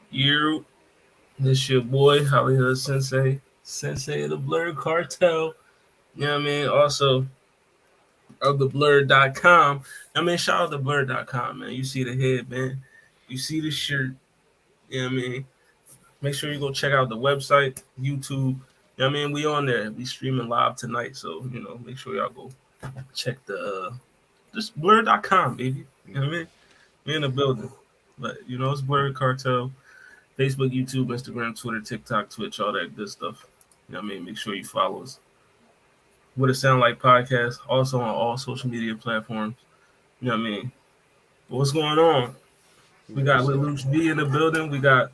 You, this your boy Hollywood Sensei, Sensei of the Blur Cartel. You know what I mean? Also of the blur.com. I mean, shout out to blur.com, man. You see the head, man. You see the shirt. You know what I mean? Make sure you go check out the website, YouTube. You know what I mean? We on there. We streaming live tonight. So, make sure y'all go check the just blur.com, baby. You know what I mean? We in the building. But it's Blur Cartel. Facebook, YouTube, Instagram, Twitter, TikTok, Twitch, all that good stuff. You know what I mean? Make sure you follow us. What it sound like podcast, also on all social media platforms. You know what I mean? But what's going on? We got What's up? Lelouch V in the building. We got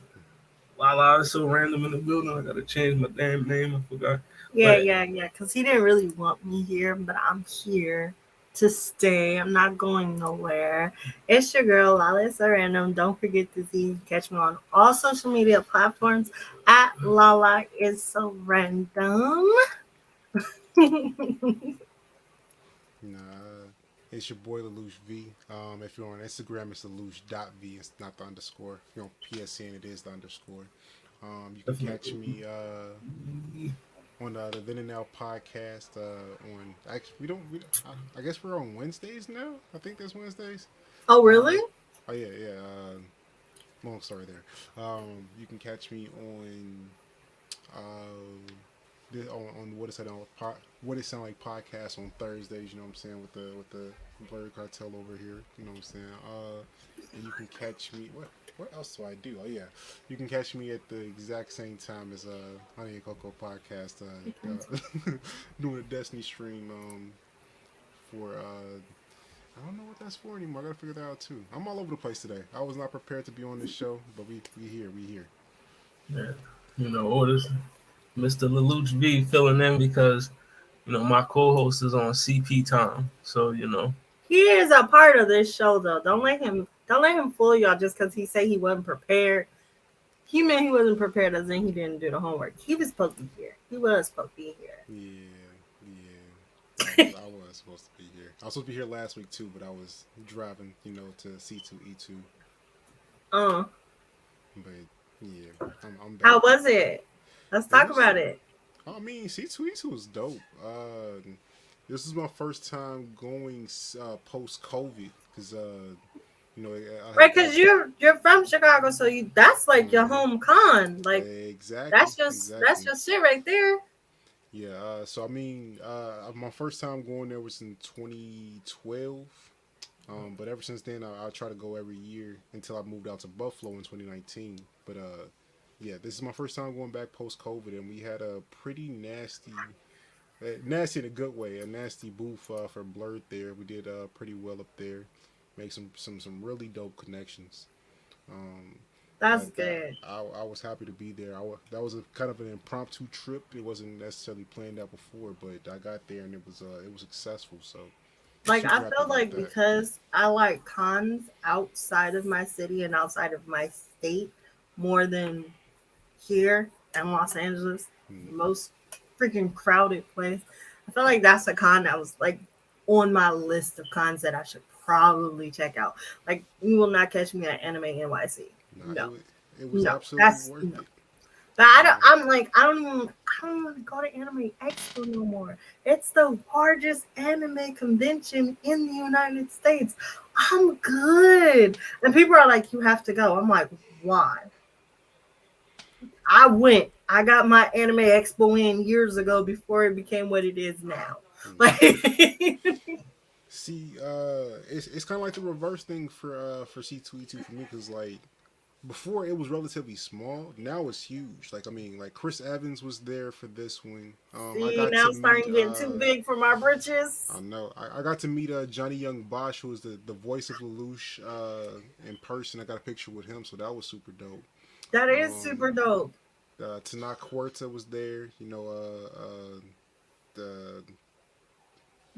Lala is so random in the building. I gotta change my damn name. I forgot. Yeah, But yeah, yeah. Because he didn't really want me here, but I'm here to stay. I'm not going nowhere. It's your girl, Lala is so random. Don't forget to catch me on all social media platforms at Lala is so random. Nah, it's your boy Lelouch V. If you're on Instagram, it's Lelouch.v. It's not the underscore. If you're on PSN, it is the underscore. You can catch me on the Then and Now podcast. On actually, I guess we're on Wednesdays now. I think there's Wednesdays. Oh, Uh, really? oh yeah, yeah. Long story there. You can catch me on on what it sound like podcast on Thursdays. You know what I'm saying, with the Blurry Cartel over here. You know what I'm saying. And you can catch me. What else do I do? Oh yeah, you can catch me at the exact same time as Honey and Cocoa podcast. Doing a Destiny stream for I don't know what that's for anymore. I gotta figure that out too. I'm all over the place today. I was not prepared to be on this show, but we here. yeah, orders. Mr. Lelouch V filling in because my co-host is on CP time. So He is a part of this show, though. Don't let him fool y'all just because he said he wasn't prepared. He meant he wasn't prepared as in he didn't do the homework. He was supposed to be here. He was supposed to be here. Yeah. I was supposed to be here. I was supposed to be here last week too, but I was driving, to C2E2. Uh, But yeah, I'm how back. was it? Let's It talk was. about it. I mean, C2E2 was dope. This is my first time going post COVID because I Right, had because got. you're from Chicago, so that's like your Mhm. home con. Like Exactly, that's exactly. your shit right there. Yeah. So I mean, my first time going there was in 2012. But ever since then, I try to go every year until I moved out to Buffalo in 2019. But yeah, this is my first time going back post COVID, and we had a pretty nasty in a good way, a nasty booth for Blurred there. We did pretty well up there, make some really dope connections. Um, That's that good. I was happy to be there. That was a kind of an impromptu trip. It wasn't necessarily planned out before, but I got there and it was successful. So Like I super happy feel about like that. because I like cons outside of my city and outside of my state more than here in Los Angeles, Mm. the most freaking crowded place. I feel like that's a con that was like on my list of cons that I should probably check out. Like you will not catch me at Anime NYC. Nah, No, it was no, absolutely that's worth no. it. But I don't. Uh, I'm like I don't even want to go to Anime Expo no more. It's the largest anime convention in the United States. I'm good, and people are like, you have to go. I'm like, why? I went. I got my Anime Expo in years ago before it became what it is now. Like, See, it's kind of like the reverse thing for C2E2 for me because like before it was relatively small. Now it's huge. Like I mean, like Chris Evans was there for this one. I see, got now to it's meet. starting to get too big for my britches. I know. I got to meet Johnny Young Bosch, who was the voice of Lelouch in person. I got a picture with him, so that was super dope. That is super Um, dope. Tanaka Huerta was there. The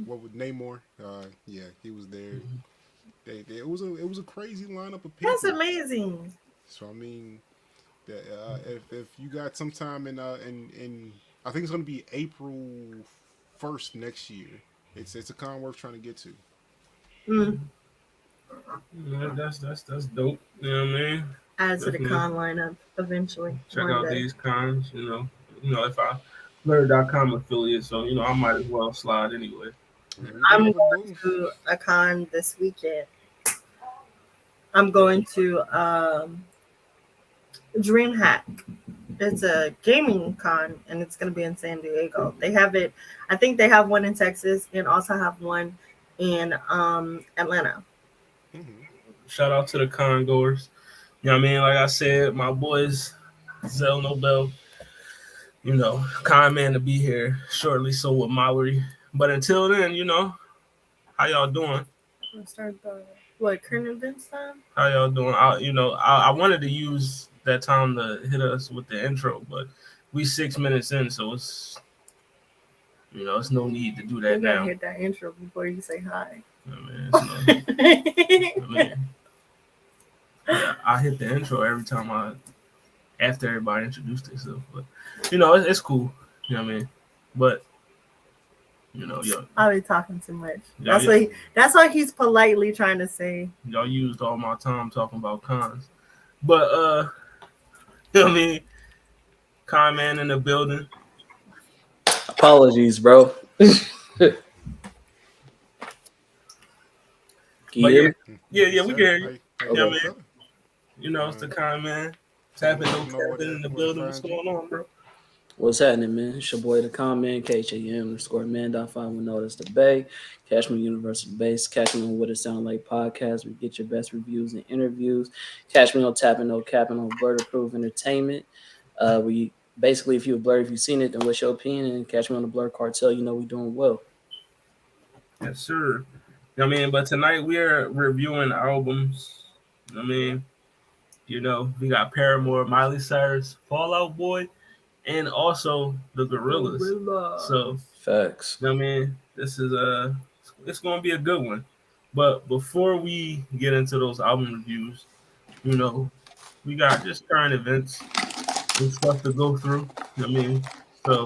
what would Namor? Yeah, he was there. It was a crazy lineup of That's people. amazing. So I mean, if you got some time in I think it's gonna be April 1st next year. It's a con worth trying to get to. Mm. yeah, that's dope. You know what I mean? add to the Definitely con lineup eventually check one out day. these cons. If I Blur.com affiliate, so I might as well slide anyway. There we go I'm with going Boom. to a con this weekend. I'm going to DreamHack. It's a gaming con, and it's going to be in San Diego. They have it. I think they have one in Texas, and also have one in Atlanta. Mm-hmm. Shout out to the con goers. You know what I mean? Like I said, my boys, Zell Nobel, con man to be here shortly. So with Miley. But until then, how y'all doing? Let's start the current events time. How y'all doing? I wanted to use that time to hit us with the intro, but we 6 minutes in, so it's no need to do You that gotta now. hit that intro before you say hi. I hit the intro every time after everybody introduced themselves, but it's cool. You know what I mean? But I'll be talking too much. Yeah, That's what he's politely trying to say. y'all used all my time talking about cons, but you know what I mean? Con man in the building. Apologies, bro. But Yeah. yeah, we can hear you. How Yeah, doing, man. fella? It's the con man. Tapping no tapping in the building. What's find going on, bro? What's happening, man? It's your boy, the comment, KHAM_man.510. That's the Bay. Catch me on Universal Base. Catch me on What It Sound Like podcast. We get your best reviews and interviews. Catch me on Tapping No Capping on Blur Approved Entertainment. We basically, if you're Blur, if you've seen it, then what's your opinion? And catch me on the Blur Cartel. We doing well. Yes, sir. But tonight we are reviewing albums. We got Paramore, Miley Cyrus, Fall Out Boy, and also the Gorillaz. So, Facts. this is it's gonna be a good one. But before we get into those album reviews, we got just current events and stuff to go through. So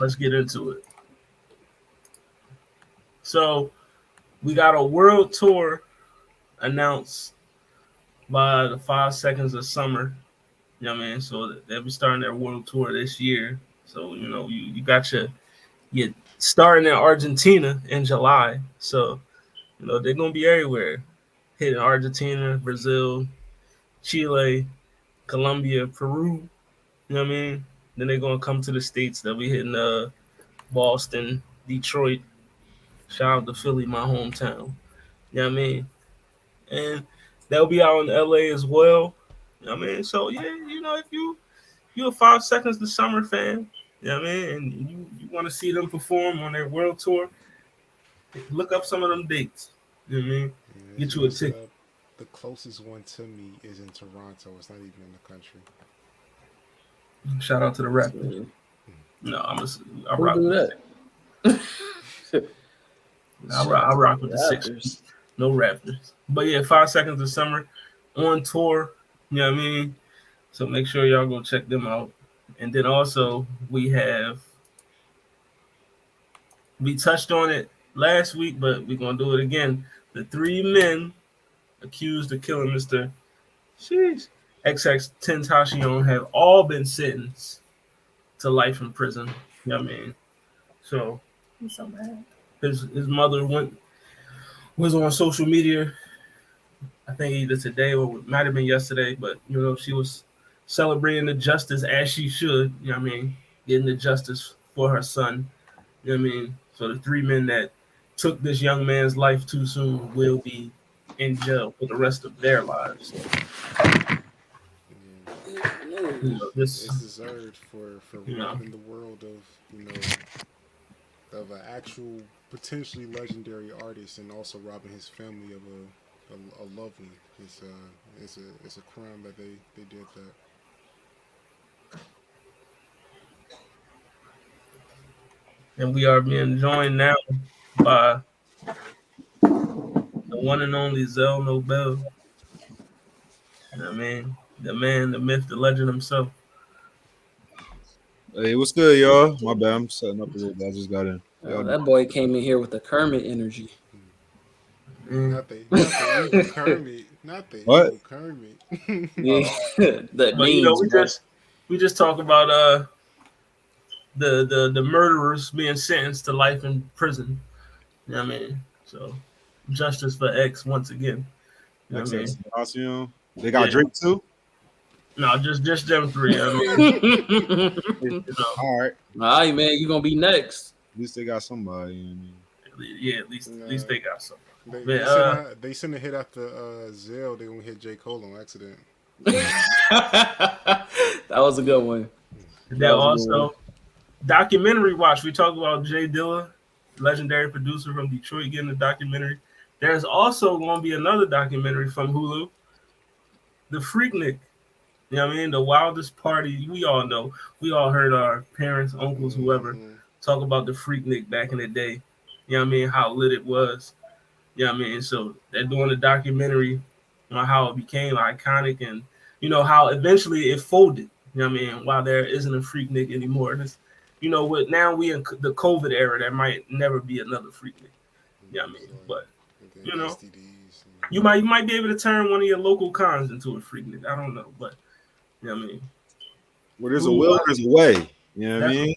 let's get into it. So we got a world tour announced by the 5 Seconds of Summer. So they'll be starting their world tour this year. So, you got your starting in Argentina in July. So, they're going to be everywhere. Hitting Argentina, Brazil, Chile, Colombia, Peru. Then they're going to come to the States. They'll be hitting Boston, Detroit. Shout out to Philly, my hometown. And they'll be out in LA as well. So yeah, if you're a 5 Seconds to Summer fan, and you want to see them perform on their world tour, look up some of them dates. Get you a ticket. The closest one to me is in Toronto. It's not even in the country. Shout out to the Raptors. No, I rock do with that. I rock with the Sixers. No Raptors. But yeah, 5 Seconds of Summer on tour. So make sure y'all go check them out. And then also we touched on it last week, but we're gonna do it again. The 3 men accused of killing Mr. XX Tentacion have all been sentenced to life in prison. So I'm so mad. his mother was on social media, I think either today or it might have been yesterday, but she was celebrating the justice as she should, getting the justice for her son. So the 3 men that took this young man's life too soon will be in jail for the rest of their lives. It's deserved for robbing the world of an actual potentially legendary artist, and also robbing his family of a loved one. It's a crime that they did that. And we are being joined now by the one and only Zell Nobel. The man, the myth, the legend himself. Hey, what's good, y'all? My bad, I'm setting up a little bit. I just got in. That boy came in here with the Kermit energy. Not the evil Kermit. Not the What? evil Kermit. Yeah, that But you know, means we just talk about the murderers being sentenced to life in prison. You know what I mean? So justice for X once again. You know what I mean? XXXTentacion. They got Yeah. Drake too. No, just them three. I mean, you know, All right. all right, man, you gonna be next. At least they got somebody. You know what I mean? yeah, at least they got something. They send a hit after Zell. They gonna hit J. Cole on accident. That was a good one. Then also documentary watch. We talked about Jay Dilla, legendary producer from Detroit, getting a documentary. There's also going to be another documentary from Hulu, The Freaknik. You know what I mean? The wildest party. We all know. We all heard our parents, uncles, whoever talk about the Freaknik back in the day. You know what I mean? How lit it was. You know what I mean? So they're doing a documentary on how it became iconic and, you know, how eventually it folded. You know what I mean? While there isn't a Freaknik anymore. And it's, you know what? Now we in the COVID era. There might never be another Freaknik. You know what I mean? But, you know, you might be able to turn one of your local cons into a Freaknik. I don't know. But, you know what I mean? Well, there's a will, there's a way. You know what I mean?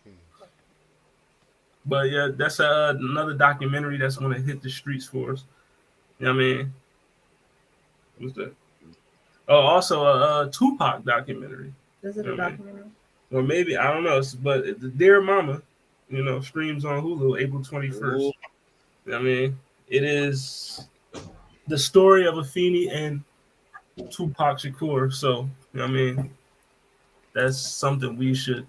But yeah, that's another documentary that's going to hit the streets for us. You know what I mean? What's that? Oh, also a Tupac documentary. Is it a documentary? Or maybe, I don't know. But the Dear Mama, you know, streams on Hulu April 21st. You know what I mean? It is the story of Afeni and Tupac Shakur. So, you know what I mean? That's something we should,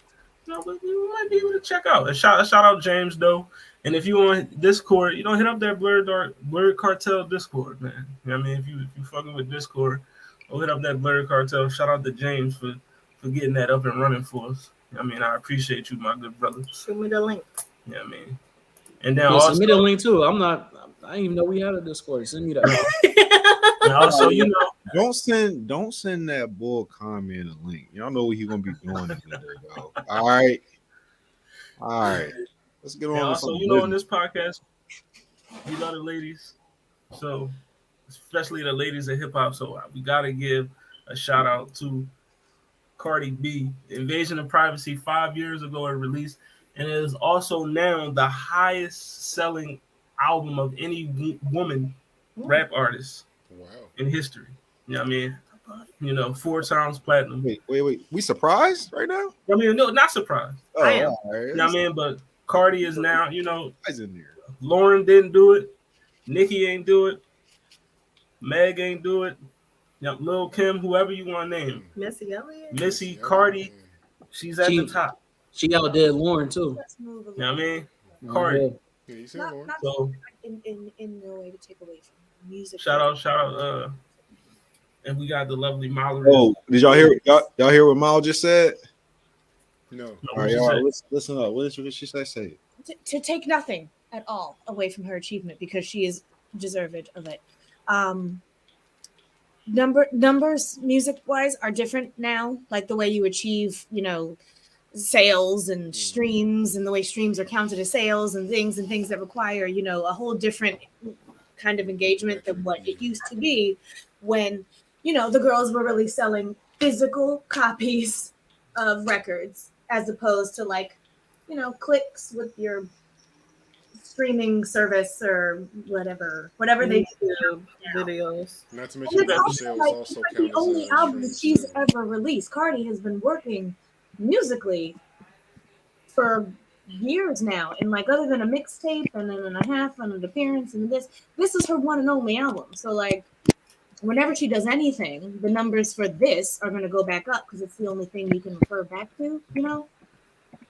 you know, we might be able to check out. And shout out James Doe. And if you want Discord, you know, hit up that Blurred Cartel Discord, man. You know what I mean? If you fucking with Discord, go hit up that Blurred Cartel. Shout out to James for getting that up and running for us. I mean, I appreciate you, my good brother. Show me the link. Yeah, I mean. And then also, send me the link too. I didn't even know we had a Discord. Send me that. And also, you know, don't send that bull comment a link. Y'all know what he's gonna be doing in there, though. All right. Let's get on. And also, you know, in this podcast, we love the ladies, so especially the ladies of hip hop. So we gotta give a shout out to Cardi B. Invasion of Privacy 5 years ago it released, and it is also now the highest selling album of any woman rap artist in history. You know what I mean? You know, 4 times platinum. Wait. We surprised right now? I mean, no, not surprised. Oh, I am. right. You know what I mean? But Cardi is now, you know, in there. Lauren didn't do it. Nicki ain't do it. Meg ain't do it. Yep, Lil Kim, whoever you want to name. Missy Elliott. Missy, Cardi, she's at the top. She outdid Lauren too. Let's move a You know what I mean? Yeah. Cardi. Yeah, you said Not, Lauren. not So in no way to take away from music. shout out. And we got the lovely Miley. Oh, did y'all hear? Y'all hear what Mal just said? No. No, All right, she y'all, said- listen up. What did she say? Say it. To take nothing at all away from her achievement because she is deserved of it. Numbers music wise are different now, like the way you achieve, you know, sales and streams and the way streams are counted as sales and things that require, you know, a whole different kind of engagement than what it used to be when, you know, the girls were really selling physical copies of records as opposed to like, you know, clicks with your streaming service or whatever they do. Videos. Not to And mention it's that also sales like also it's the count only as album streams, she's too. ever released. Cardi has been working musically for years now, and like other than a mixtape and then a half and an appearance and this is her one and only album. So like whenever she does anything, the numbers for this are going to go back up because it's the only thing you can refer back to, you know,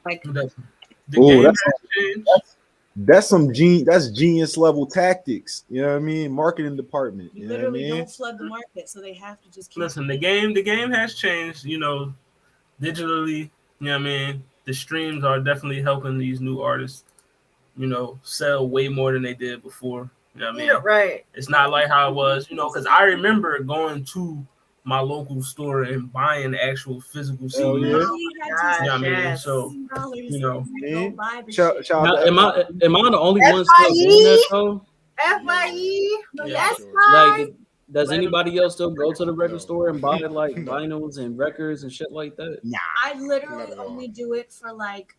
like The Ooh, game that's- has changed. That's genius level tactics. You know what I mean? Marketing department. you You know what I literally mean? don't flood the market, so they have to just keep Listen, the game has changed, you know, digitally. You know what I mean? The streams are definitely helping these new artists, you know, sell way more than they did before. You know what I mean? Yeah, right. It's not like how it was, you know, because I remember going to my local store and buying actual physical CDs. Hell yeah. Gosh, Yeah, I mean, yes. so, you know, Shout Now, out am I the only one still FIE? doing that though? FIE. Yeah, That's sure. fine. Like Does anybody else still go to the record No. store and buy like No. vinyls and records and shit like that? I literally Not at all. only do it for like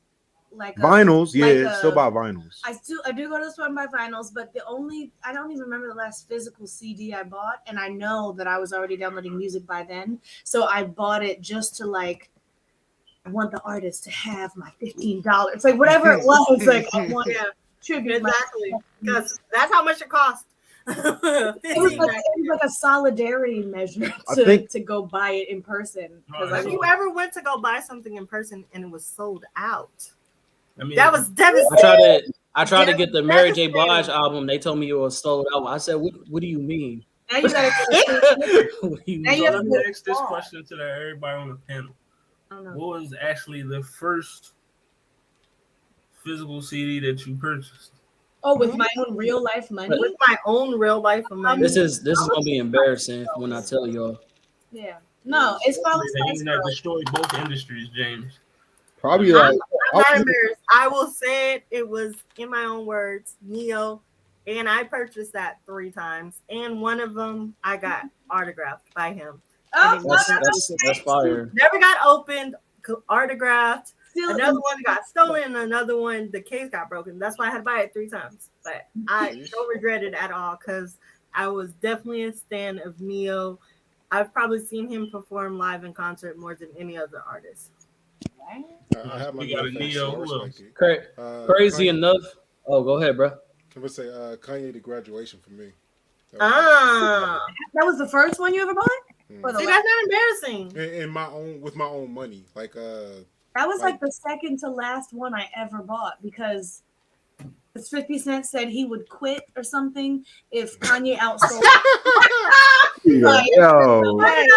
Vinyls, yeah, like still buy vinyls. I do go to the store and buy vinyls, but I don't even remember the last physical CD I bought, and I know that I was already downloading music by then, so I bought it just to like, I want the artist to have my $15, like whatever it was, like I want to tribute Exactly, because that's how much it cost. It was like a solidarity measure to go buy it in person. Have you ever went to go buy something in person and it was sold out? I mean, That was devastating. I tried to get the Mary J. Blige album. They told me it was sold out. I said, "What do you mean?" Now you gotta What do you Now mean? you have let to me go ask this far. question to everybody on the panel. I don't know. What was actually the first physical CD that you purchased? Oh, with my own real life money. With my own real life money. This is gonna be embarrassing when I tell y'all. Yeah. No, it's probably The internet destroyed both industries, James. Probably like I'm not embarrassed. I will say it. It was, in my own words, Neo, and I purchased that 3 times, and one of them I got autographed by him. Oh, That's fire. Never got opened, autographed. still Another one got stolen, and another one the case got broken. That's why I had to buy it 3 times. But I don't regret it at all because I was definitely a stan of Neo. I've probably seen him perform live in concert more than any other artist. I have my We got a facts, Neo, so I who respect it. Crazy Kanye, enough. Oh, go ahead, bro. I would say Kanye the Graduation for me. Ah, that was the first one you ever bought? Or the see, last? that's not embarrassing. in my own with my own money, like That was like the second to last one I ever bought because 50 Cent said he would quit or something if Kanye outsold. yo, Right.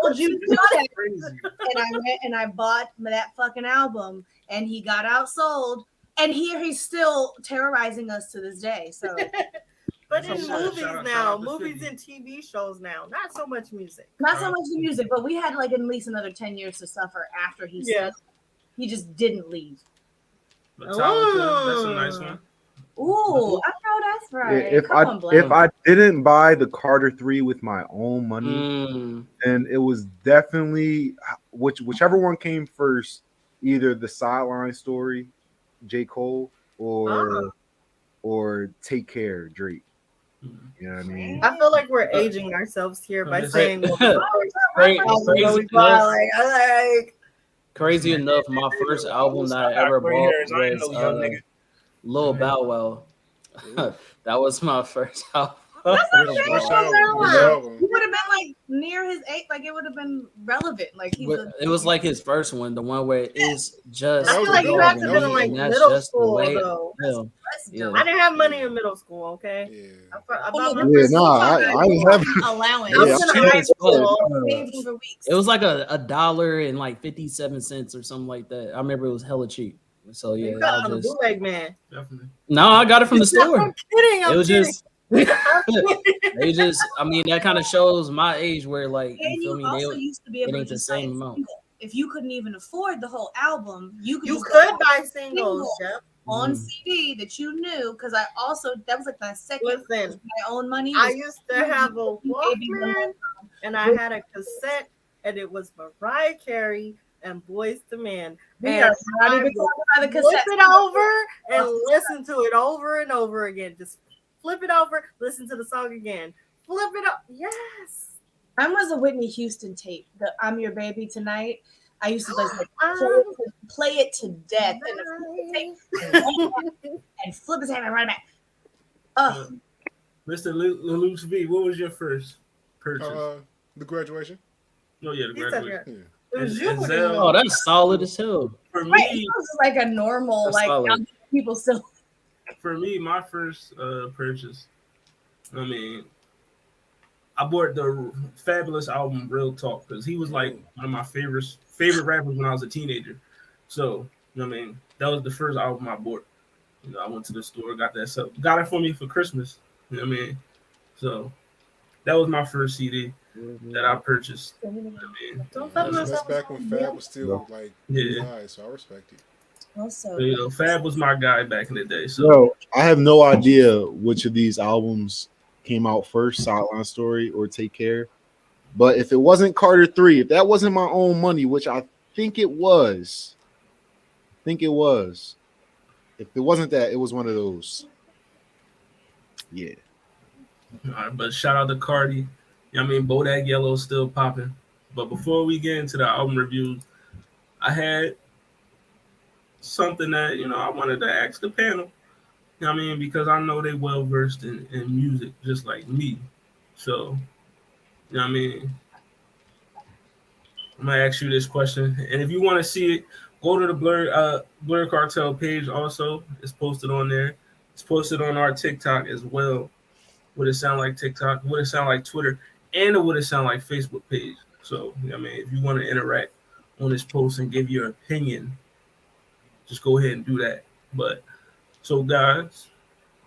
Told you to do that. And I went and I bought that fucking album, and he got outsold. And here he's still terrorizing us to this day. So, But in Shout out- movies shout out now, to movies 50. and TV shows now, not so much music. not so much the music, but we had like at least another 10 years to suffer after he said he just didn't leave. Metallica, that's a nice one. Ooh, I know that's right. if I didn't buy the Carter 3 with my own money, then it was definitely whichever one came first, either the Sideline Story, J. Cole, or Take Care, Drake. You know what I mean? I feel like we're aging ourselves here by Is saying it- Crazy enough, my first album that I ever bought was Lil Bow Wow. That was my first album. He would have been like near his age, like it would have been relevant. Like It was like his first one, the one where it's just. I feel like you dog have to and been in me, like and that's middle just the school way I though. feel. Yeah. I didn't have money in middle school, okay? Yeah. I bought my Yeah, first I didn't have. allowance. I Yeah, was in cheap high as fuck. school. Saved for weeks. It was like $1 and like 57 cents or something like that. I remember it was hella cheap. So yeah, You got I on a just bootleg, man. Definitely. no, I got it from the I'm store. kidding. I'm It was kidding. just they just. I mean, that kind of shows my age where like And you feel you me. also They, used to be it able to ain't the just buy a same amount. single. If you couldn't even afford the whole album, you could You just could buy buy singles, Jeff. on Mhm. CD that you knew, because I also that was like my second Listen, my own money. I was- used to have a Walkman, and I had a cassette, and it was Mariah Carey and Boyz II Men. we And are not I even would talking about the flip cassette. it over and listen to it over and over again. Just flip it over, listen to the song again. Flip it up. Yes. Mine was a Whitney Houston tape. The "I'm Your Baby Tonight." I used to like play it to death and flip his hand and run it back. Oh, Mr. Luce V, what was your first purchase? The Graduation. Oh yeah, the He said graduation. Yeah. it was And- you. and with Zell- the- Oh, that's solid as hell. For right. me, It was like a normal, That's like solid. people still. my first purchase. I mean, I bought the Fabulous album, Real Talk, because he was like one of my favorite rappers when I was a teenager. So, you know what I mean, that was the first album I bought. You know, I went to the store, got that stuff, got it for me for Christmas. You know what I mean? So that was my first CD that I purchased. You know what I mean? Don't fuck That's myself. back when Fab was still like Yeah. high, so I respect it. Also, So, you know, Fab was my guy back in the day. So No, I have no idea which of these albums came out first, Sideline Story or Take Care. But if it wasn't Carter 3, if that wasn't my own money, which I think it was, if it wasn't that, it was one of those. Yeah. All right, but shout out to Cardi. I mean, Bodak Yellow's still popping. But before we get into the album reviews, I had something that, I wanted to ask the panel. I mean, because I know they well versed in music, just like me. So, I mean, I'm gonna ask you this question, and if you want to see it, go to the Blur Cartel page. Also, it's posted on there. It's posted on our TikTok as well. Would it sound like TikTok? Would it sound like Twitter? And it would it sound like Facebook page? So, I mean, if you want to interact on this post and give your opinion, just go ahead and do that. But so, guys,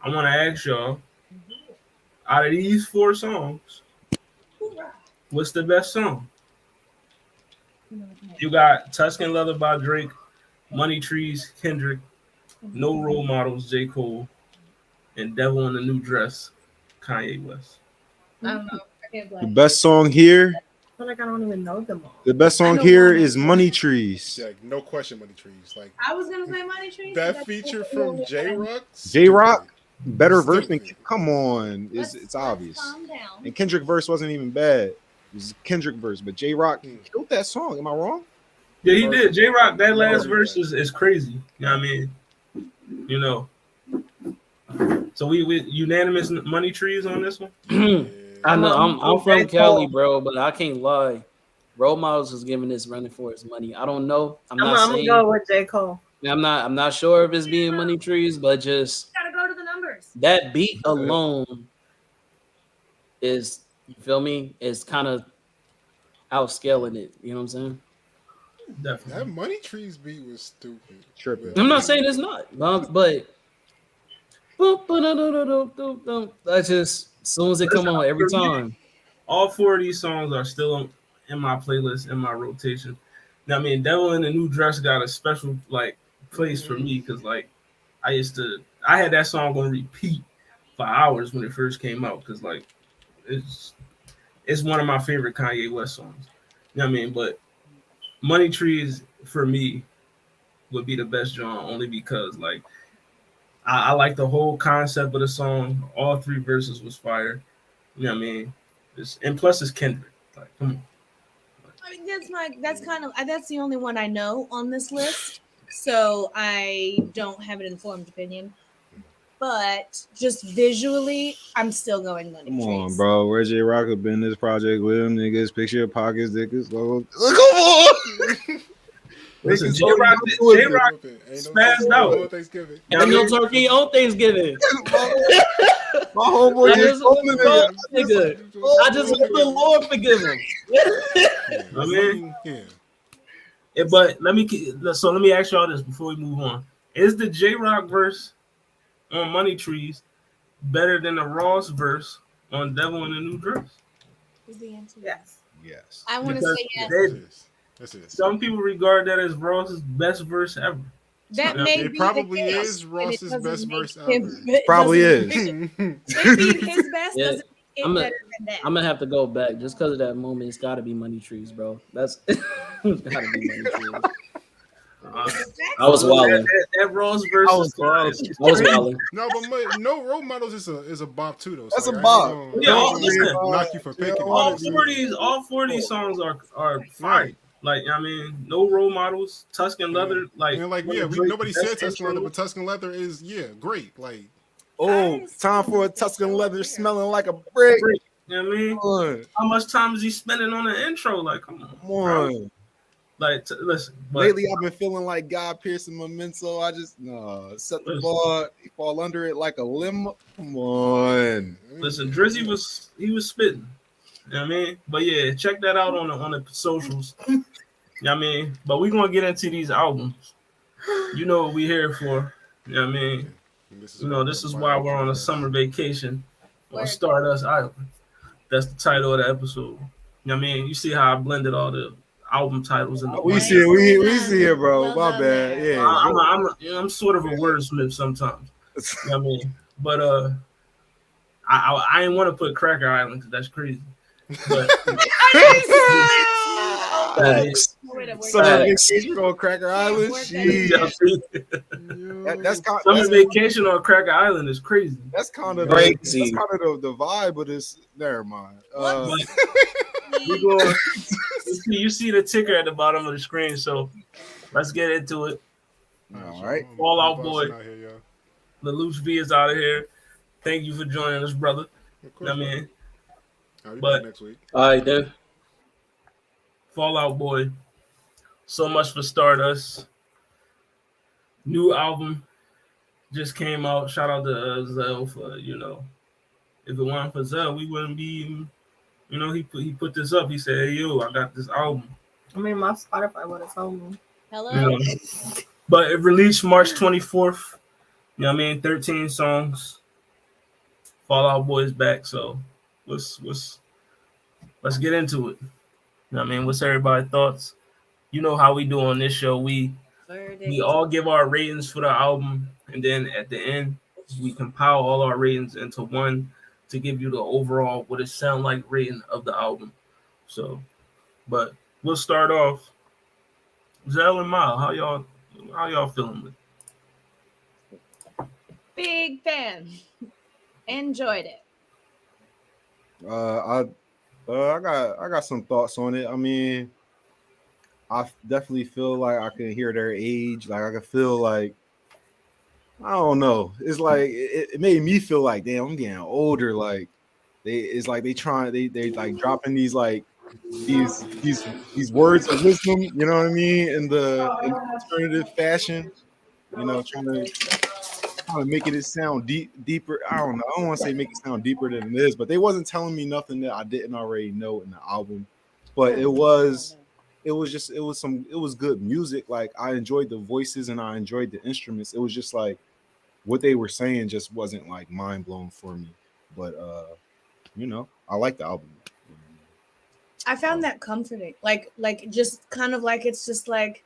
I want to ask y'all, out of these 4 songs, what's the best song? You got Tuscan Leather by Drake, Money Trees, Kendrick, No Role Models, J. Cole, and Devil in the New Dress, Kanye West. I don't know. The best song here. I feel like I don't even know them all. The best song here is Money Trees. Yeah, no question, Money Trees. Like I was gonna say Money Trees. that feature from J-Rock. J-Rock, better verse Stupid. than come on. It's obvious. Calm down. And Kendrick verse wasn't even bad. It was Kendrick verse, but J-Rock killed that song. Am I wrong? Yeah, he did. J-Rock, that last verse is crazy. You know what I mean? So we unanimous Money Trees on this one? I know I'm from Cali, bro, but I can't lie. Role Models is giving this running for his money. I don't know. I'm gonna go with J. Cole. I'm not sure if it's being Money Trees, but just Gotta go to the numbers. that beat alone is, you feel me? Is kind of outscaling it. You know what I'm saying? Definitely. That Money Trees beat was stupid. Tripping. I'm not saying it's not, but that's just as soon as it come on every time. All 4 of these songs are still in my playlist, in my rotation. Now, I mean, Devil in the New Dress got a special place for me because I had that song on repeat for hours when it first came out because it's one of my favorite Kanye West songs. You know what I mean? But Money Trees for me would be the best genre only because I like the whole concept of the song. All 3 verses was fire. You know what I mean? And plus it's Kendrick. Come on. I mean, that's the only one I know on this list, so I don't have an informed opinion. But just visually, I'm still going Money Trees. Come on, bro. Where's J-Rock have been in this project with him? Niggas, picture your pockets, niggas. Come on. Listen, J-Rock spazzed out. Thanksgiving. Ain't no turkey on Thanksgiving. My homeboy I just just hope the Lord forgive him. I mean, but let me ask y'all this before we move on: is the J-Rock verse on Money Trees better than the Ross verse on Devil in the New Dress? Is the answer Yes. I want to say yes. That's it. Some people regard that as Ross's best verse ever. That Yeah, may It be probably the case, is but Ross's it doesn't best make verse him- ever. it Probably doesn't is. make it- Maybe his best Yeah, doesn't make it I'm better than that. gonna have to go back just because of that moment. It's got to be Money Trees, bro. That's it's got to be Money Trees. I was wilding. That Ross verse is fire. I was wilding. No, but no Role Models is a bop too though. That's So a I ain't bop. gonna- Yeah, I ain't listen. gonna knock you for picking it. All 4 of these songs are fire. I mean, No Role Models, Tuscan Leather, nobody said Tuscan Leather, but Tuscan Leather is great. Time for a Tuscan Leather smelling like a brick. You know what I mean? Come on. How much time is he spending on the intro? Come on. Come on. Listen. But Lately, I've been feeling like God piercing memento. I just set the ball, fall under it like a limb. Come on. listen, Drizzy was spitting. You know what I mean? But yeah, check that out on the socials. You know what I mean? But we're gonna get into these albums. You know what we're here for. You know what I mean? This is why we're on a summer vacation on Stardust Island. That's the title of the episode. You know what I mean? You see how I blended all the album titles in the We see it. We see it, bro. My bad. Yeah. I'm sort of a wordsmith sometimes. You know what I mean? But I didn't want to put Cracker Island because that's crazy. But Facts. Summer vacation on Cracker Island. That's Summer vacation on Cracker Island is crazy. That's kind of crazy. the vibe of this. Never mind. You see the ticker at the bottom of the screen, so let's get into it. All right. Fall Out Boy. The Loose V is out of here. Thank you for joining us, brother. I mean, but next week. All right, then. Fall Out Boy. So much for Stardust. New album just came out. Shout out to Zell for, if it weren't for Zell, we wouldn't be, he put this up. He said, hey, yo, I got this album. I mean, my Spotify would have told me. Hello. But it released March 24th. 13 songs. Fall Out Boy's back, so let's get into it. What's everybody's thoughts? You know how we do on this show. We all give our ratings for the album, and then at the end, we compile all our ratings into one to give you the overall what it sound like rating of the album. So, but we'll start off. Zell and Mile, how y'all feeling with it? Big fan. Enjoyed it. I got some thoughts on it. I mean, I definitely feel like I can hear their age. Like I can feel like, I don't know. It's like it made me feel like, damn, I'm getting older. Like they like dropping these like these words of wisdom. You know what I mean? In the alternative fashion. Trying to make it sound deeper. I don't know. I don't want to say make it sound deeper than it is, but they wasn't telling me nothing that I didn't already know in the album. But it was good music. Like I enjoyed the voices and I enjoyed the instruments. It was just like what they were saying just wasn't like mind blowing for me. But I like the album. I found that comforting. Like just kind of like it's just like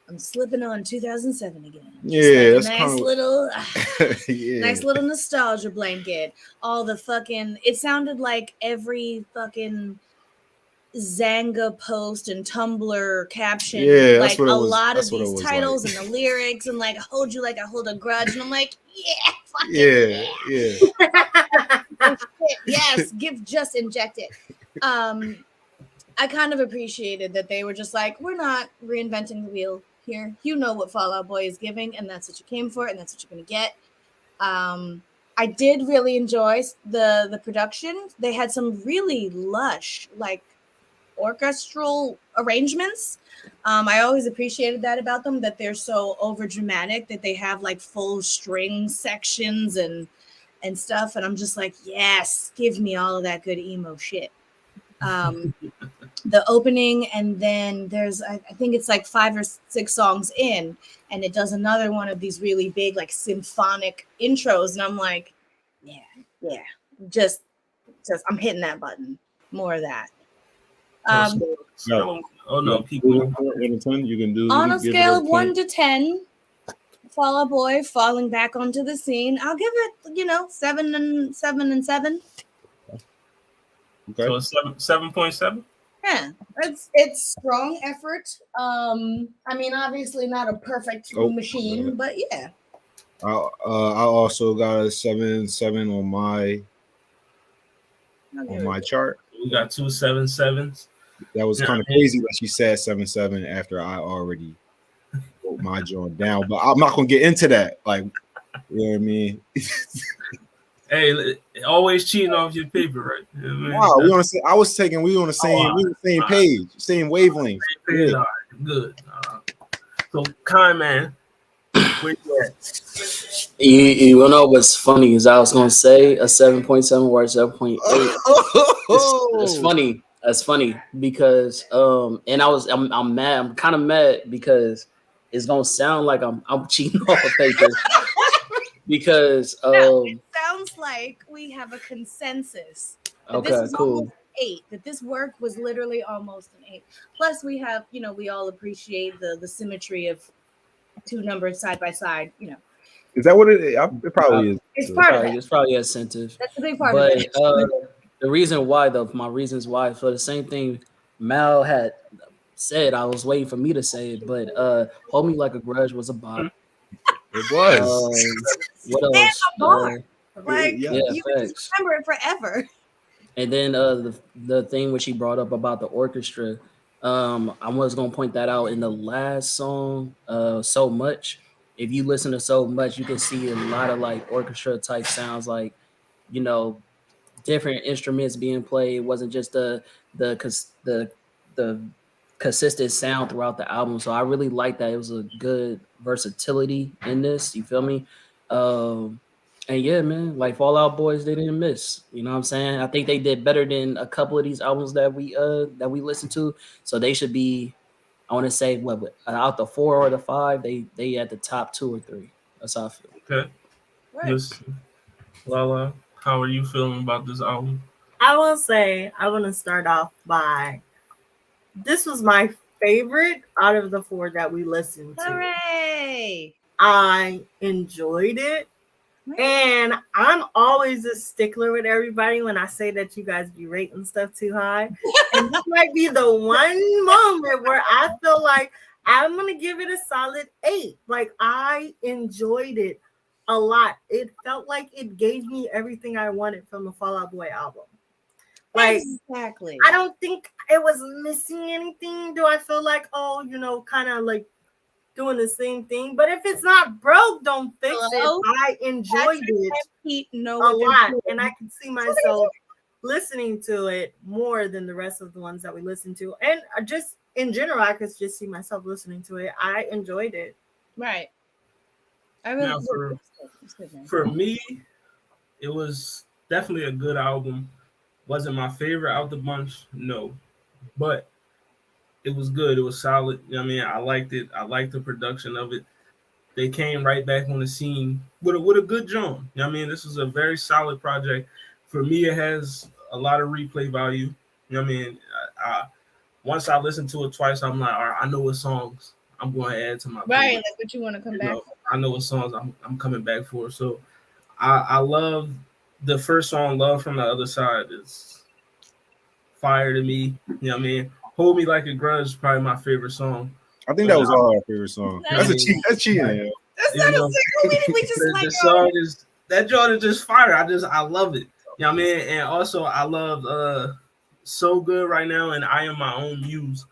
I'm slipping on 2007 again. Yeah, that's nice little, nice little nostalgia blanket. All the fucking. It sounded like every fucking Zanga post and Tumblr caption. Yeah, like that's what a it was. lot That's of these titles like. And the lyrics and like hold you like I hold a grudge and I'm like yeah. Yes, just inject it. I kind of appreciated that they were just like, we're not reinventing the wheel here. You know what Fall Out Boy is giving, and that's what you came for, and that's what you're going to get. I did really enjoy the production. They had some really lush, like, orchestral arrangements. I always appreciated that about them, that they're so over dramatic, that they have, like, full string sections and stuff, and I'm just like, yes, give me all of that good emo shit. The opening, and then there's I think it's like 5 or 6 songs in, and it does another one of these really big like symphonic intros, and I'm like, yeah, just I'm hitting that button. More of that. Keep going. You can do on a scale of 1 to 10. Fall Out Boy falling back onto the scene. I'll give it, 7 and 7. Okay. So it's 7.7. Yeah, it's strong effort. I mean, obviously not a perfect machine, but yeah. I also got a 7.7 on my chart. We got 2 7.7s. That was kind of crazy that she said 7.7 after I already wrote my joint down, but I'm not gonna get into that. Like, you know what I mean? Hey, always cheating off your paper, right? You know what I Wow, mean? we on the same page, same wavelength. Right. All right, good. So, Kind Man, where you at? You know what's funny is I was gonna say a 7.7 or a 7.8. It's funny. That's funny because and I'm mad. I'm kind of mad because it's gonna sound like I'm cheating off of paper. Because it sounds like we have a consensus. Okay, this is cool. Almost 8. That this work was literally almost an 8. Plus, we have, we all appreciate the symmetry of 2 numbers side by side. Is that what it is? It probably is. It's part of it. It's probably incentive. That's a big part But of it. the reason why, though, my reasons why, for the same thing Mal had said, I was waiting for me to say it, but Hold Me Like a Grudge was a bop. It was. What And else? a bar. Like yeah, you can just remember it forever. And then the thing which he brought up about the orchestra, I was gonna point that out in the last song, So Much. If you listen to So Much, you can see a lot of like orchestra type sounds, like, you know, different instruments being played. It wasn't just the consistent sound throughout the album. So I really like that. It was a good versatility in this. You feel me? And yeah, man, like Fall Out Boys, they didn't miss. You know what I'm saying? I think they did better than a couple of these albums that we listened to. So they should be, I want to say, what, out the 4 or the 5, they at the top 2 or 3. That's how I feel. Okay. Right. Yes. Lala, how are you feeling about this album? I will say, I want to start off by, this was my favorite out of the 4 that we listened to. Hooray! I enjoyed it. And I'm always a stickler with everybody when I say that you guys be rating stuff too high. And this might be the one moment where I feel like I'm going to give it a solid 8. Like, I enjoyed it a lot. It felt like it gave me everything I wanted from a Fall Out Boy album. Like, exactly. I don't think it was missing anything. Do I feel like, oh, you know, kind of like doing the same thing? But if it's not broke, don't fix it. I enjoyed it a lot, and I can see myself listening to it more than the rest of the ones that we listened to. And just in general, I could just see myself listening to it. I enjoyed it. Right. I really Now, for me, it was definitely a good album. Wasn't my favorite out the bunch, no, but it was good. It was solid. You know what I mean? I liked it. I liked the production of it. They came right back on the scene with a good joint. You know what I mean? This was a very solid project. For me, it has a lot of replay value. You know what I mean? Once I listen to it twice, I'm like, all right, I know what songs I'm going to add to my playlist. Right, like what you want to come back for. I know what songs I'm coming back for. So I love the first song, Love from the Other Side, is fire to me. You know what I mean? Hold Me Like a Grudge is probably my favorite song. I think that was all our favorite song. That's cheating. That's not a single. We just like the song is, that joint is just fire. I love it. You know what I mean? And also I love So Good Right Now and I Am My Own Muse.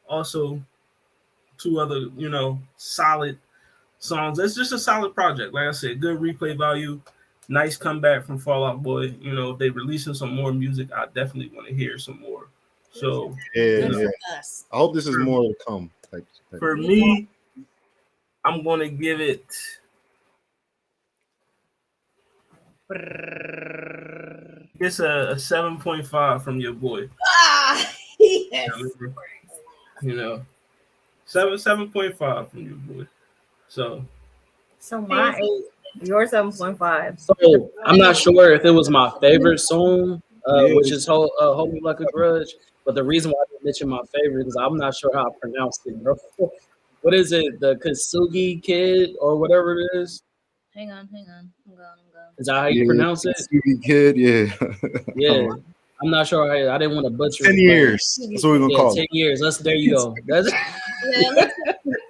Also 2 other, you know, solid songs. It's just a solid project. Like I said, good replay value. Nice comeback from Fall Out Boy. You know, if they releasing some more music, I definitely want to hear some more. So yeah. I hope this is more to come. For me, I'm gonna give it it's a 7.5 from your boy. Yes. You know, 7.5 from your boy. So my 8, your 7.5. So I'm not sure if it was my favorite song, which is Hold Me Like a Grudge. But the reason why I didn't mention my favorite is I'm not sure how I pronounced it, bro. What is it? The Kintsugi Kid or whatever it is? Hang on. I'm going. Is that how you pronounce it? Kintsugi Kid, yeah. I'm not sure. I didn't want to butcher 10 years. That's what we're going to call 10 years. There you go. That's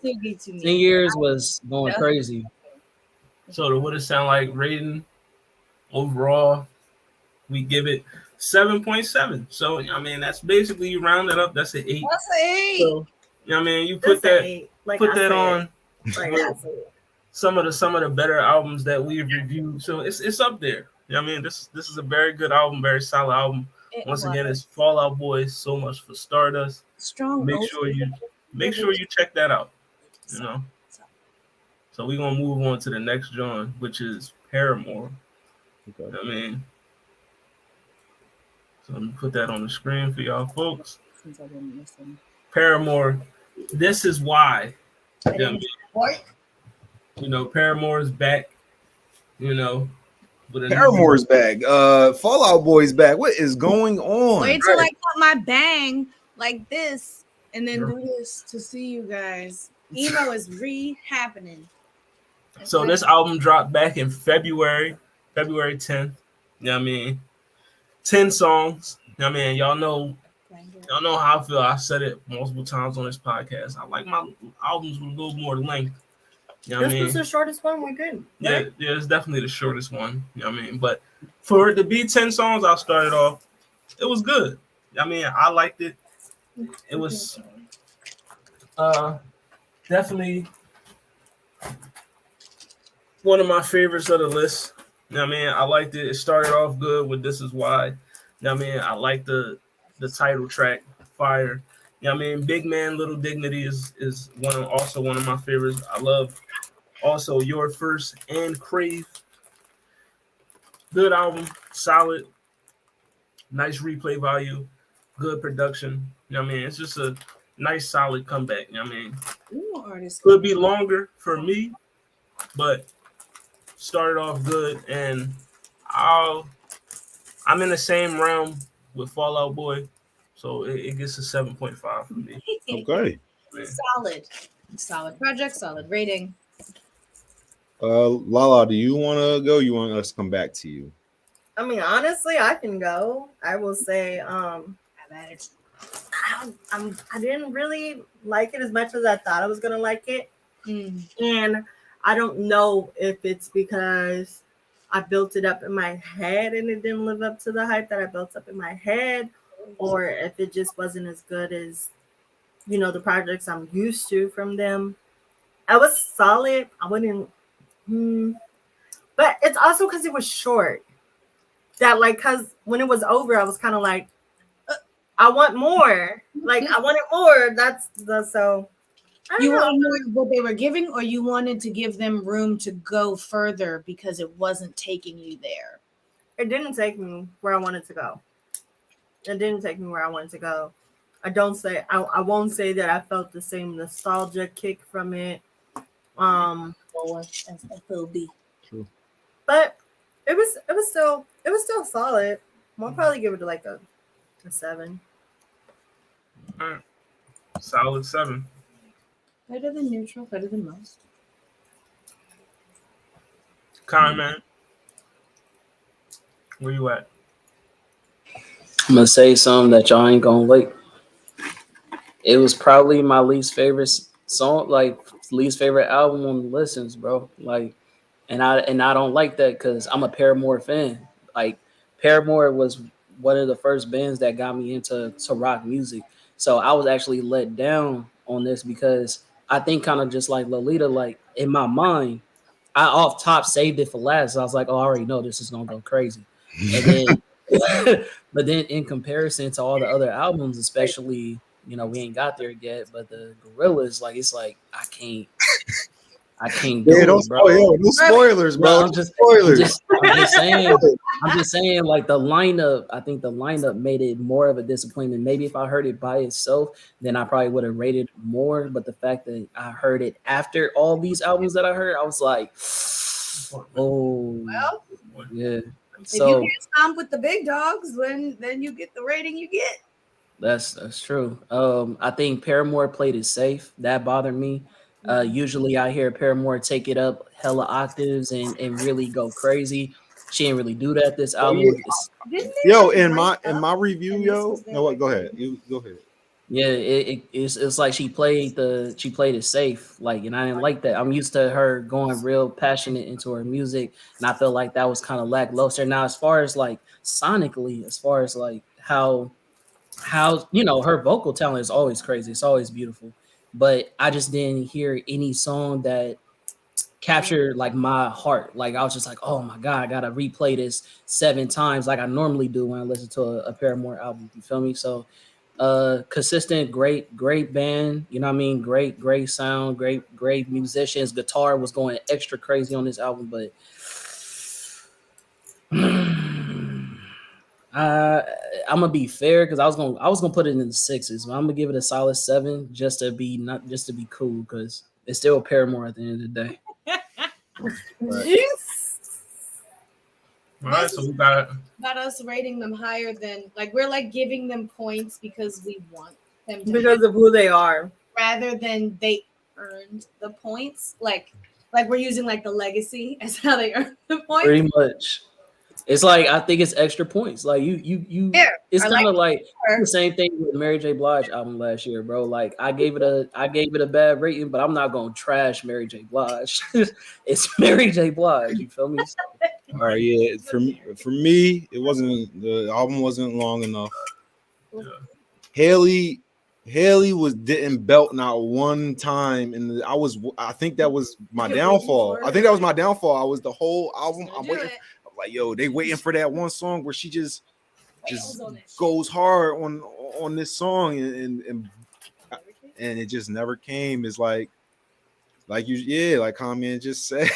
10 years was going crazy. So what it sound like rating overall, we give it 7.7. So I mean, that's basically, you round it up. That's an 8. That's an 8. So, you know what I mean? You put that on some of the better albums that we've reviewed. So it's up there. You know what I mean? This is a very good album, very solid album. Once again, it's Fall Out Boy, So Much for Stardust. Strong. Make sure you check that out. You know. So we're gonna move on to the next genre, which is Paramore. Okay. You know what I mean? So let me put that on the screen for y'all folks. Since I didn't listen. Paramore, This Is Why. You know what I mean? You know, Paramore is back. You know, Paramore's back. Fall Out Boy's back. What is going on? Wait till I cut my bang like this and then do this to see you guys. Emo is happening. So this album dropped back in February 10th. You know what I mean? 10 songs. You know what I mean? Y'all know how I feel. I said it multiple times on this podcast. I like my albums with a little more length. You know what I This mean? was the shortest one we did. Right? Yeah, it's definitely the shortest one. You know what I mean? But for it to be 10 songs, I started off, it was good. I mean, I liked it. It was definitely one of my favorites of the list. You know what I mean? I liked it. It started off good with This Is Why. You know what I mean? I like the title track, Fire. You know what I mean? Big Man, Little Dignity is also one of my favorites. I love also Your First and Crave. Good album, solid, nice replay value, good production. You know what I mean? It's just a nice, solid comeback. You know what I mean? Ooh, artist. Could be longer for me, but started off good, and I'm in the same realm with Fall Out Boy, so it gets a 7.5 for me. Okay. Solid project, solid rating. Lala, do you want to go? You want us to come back to you? I mean, honestly, I can go. I will say, I didn't really like it as much as I thought I was gonna like it, and I don't know if it's because I built it up in my head and it didn't live up to the hype that I built up in my head, or if it just wasn't as good as, the projects I'm used to from them. I was solid. I wouldn't, but it's also because it was short. That because when it was over, I was kind of like, I want more. Like I wanted more. So. You wanted more of what they were giving, or you wanted to give them room to go further because it wasn't taking you there? It didn't take me where I wanted to go. I won't say that I felt the same nostalgia kick from it. SFOB. True. But it was still solid. I'll probably give it like a 7. All right. Solid 7. Better than neutral, better than most. Man, where you at? I'm gonna say something that y'all ain't gonna like. It was probably my least favorite song, like least favorite album on the listens, bro. Like, and I don't like that because I'm a Paramore fan. Like, Paramore was one of the first bands that got me into rock music. So I was actually let down on this because I think kind of just like Lolita, like in my mind, I off top saved it for last. So I was like, oh, I already know this is gonna go crazy. And then, but then in comparison to all the other albums, especially, we ain't got there yet, but the Gorillaz, like it's like I can't do it, bro. No spoilers, bro. I'm just saying, like the lineup, I think the lineup made it more of a disappointment. Maybe if I heard it by itself, then I probably would have rated more. But the fact that I heard it after all these albums that I heard, I was like, oh, well, yeah. So if you can't stomp with the big dogs, then you get the rating you get. That's true. I think Paramore played it safe. That bothered me. Usually I hear Paramore take it up hella octaves and really go crazy. She didn't really do that this album. In my review, go ahead. You go ahead. Yeah, it's like she played it safe, like, and I didn't like that. I'm used to her going real passionate into her music, and I felt like that was kind of lackluster. Now, as far as like sonically, as far as like how her vocal talent is always crazy, it's always beautiful, but I just didn't hear any song that captured like my heart. Like I was just like, oh my god, I gotta replay this 7 times like I normally do when I listen to a Paramore album. You feel me? So consistent, great band, you know what I mean? Great sound, great musicians. Guitar was going extra crazy on this album, but I'm gonna be fair because I was gonna put it in the 6s, but I'm gonna give it a solid 7 just to be cool because it's still Paramore at the end of the day. All right, so we got about us rating them higher than like we're like giving them points because we want them to because of who they are, rather than they earned the points. Like Like we're using like the legacy as how they earn the points. Pretty much. It's like I think it's extra points. Like you. Yeah, It's kind of like her. the same thing with the Mary J. Blige album last year, bro. Like I gave it a bad rating, but I'm not gonna trash Mary J. Blige. It's Mary J. Blige. You feel me? All right, yeah. For me, it wasn't the album wasn't long enough. Yeah. Haley didn't belt not one time, and I think that was my downfall. I think that was my downfall. I was the whole album. I'm waiting. I'm like, yo, they waiting for that one song where she just goes hard on this song, and it just never came. It's like Comment just said.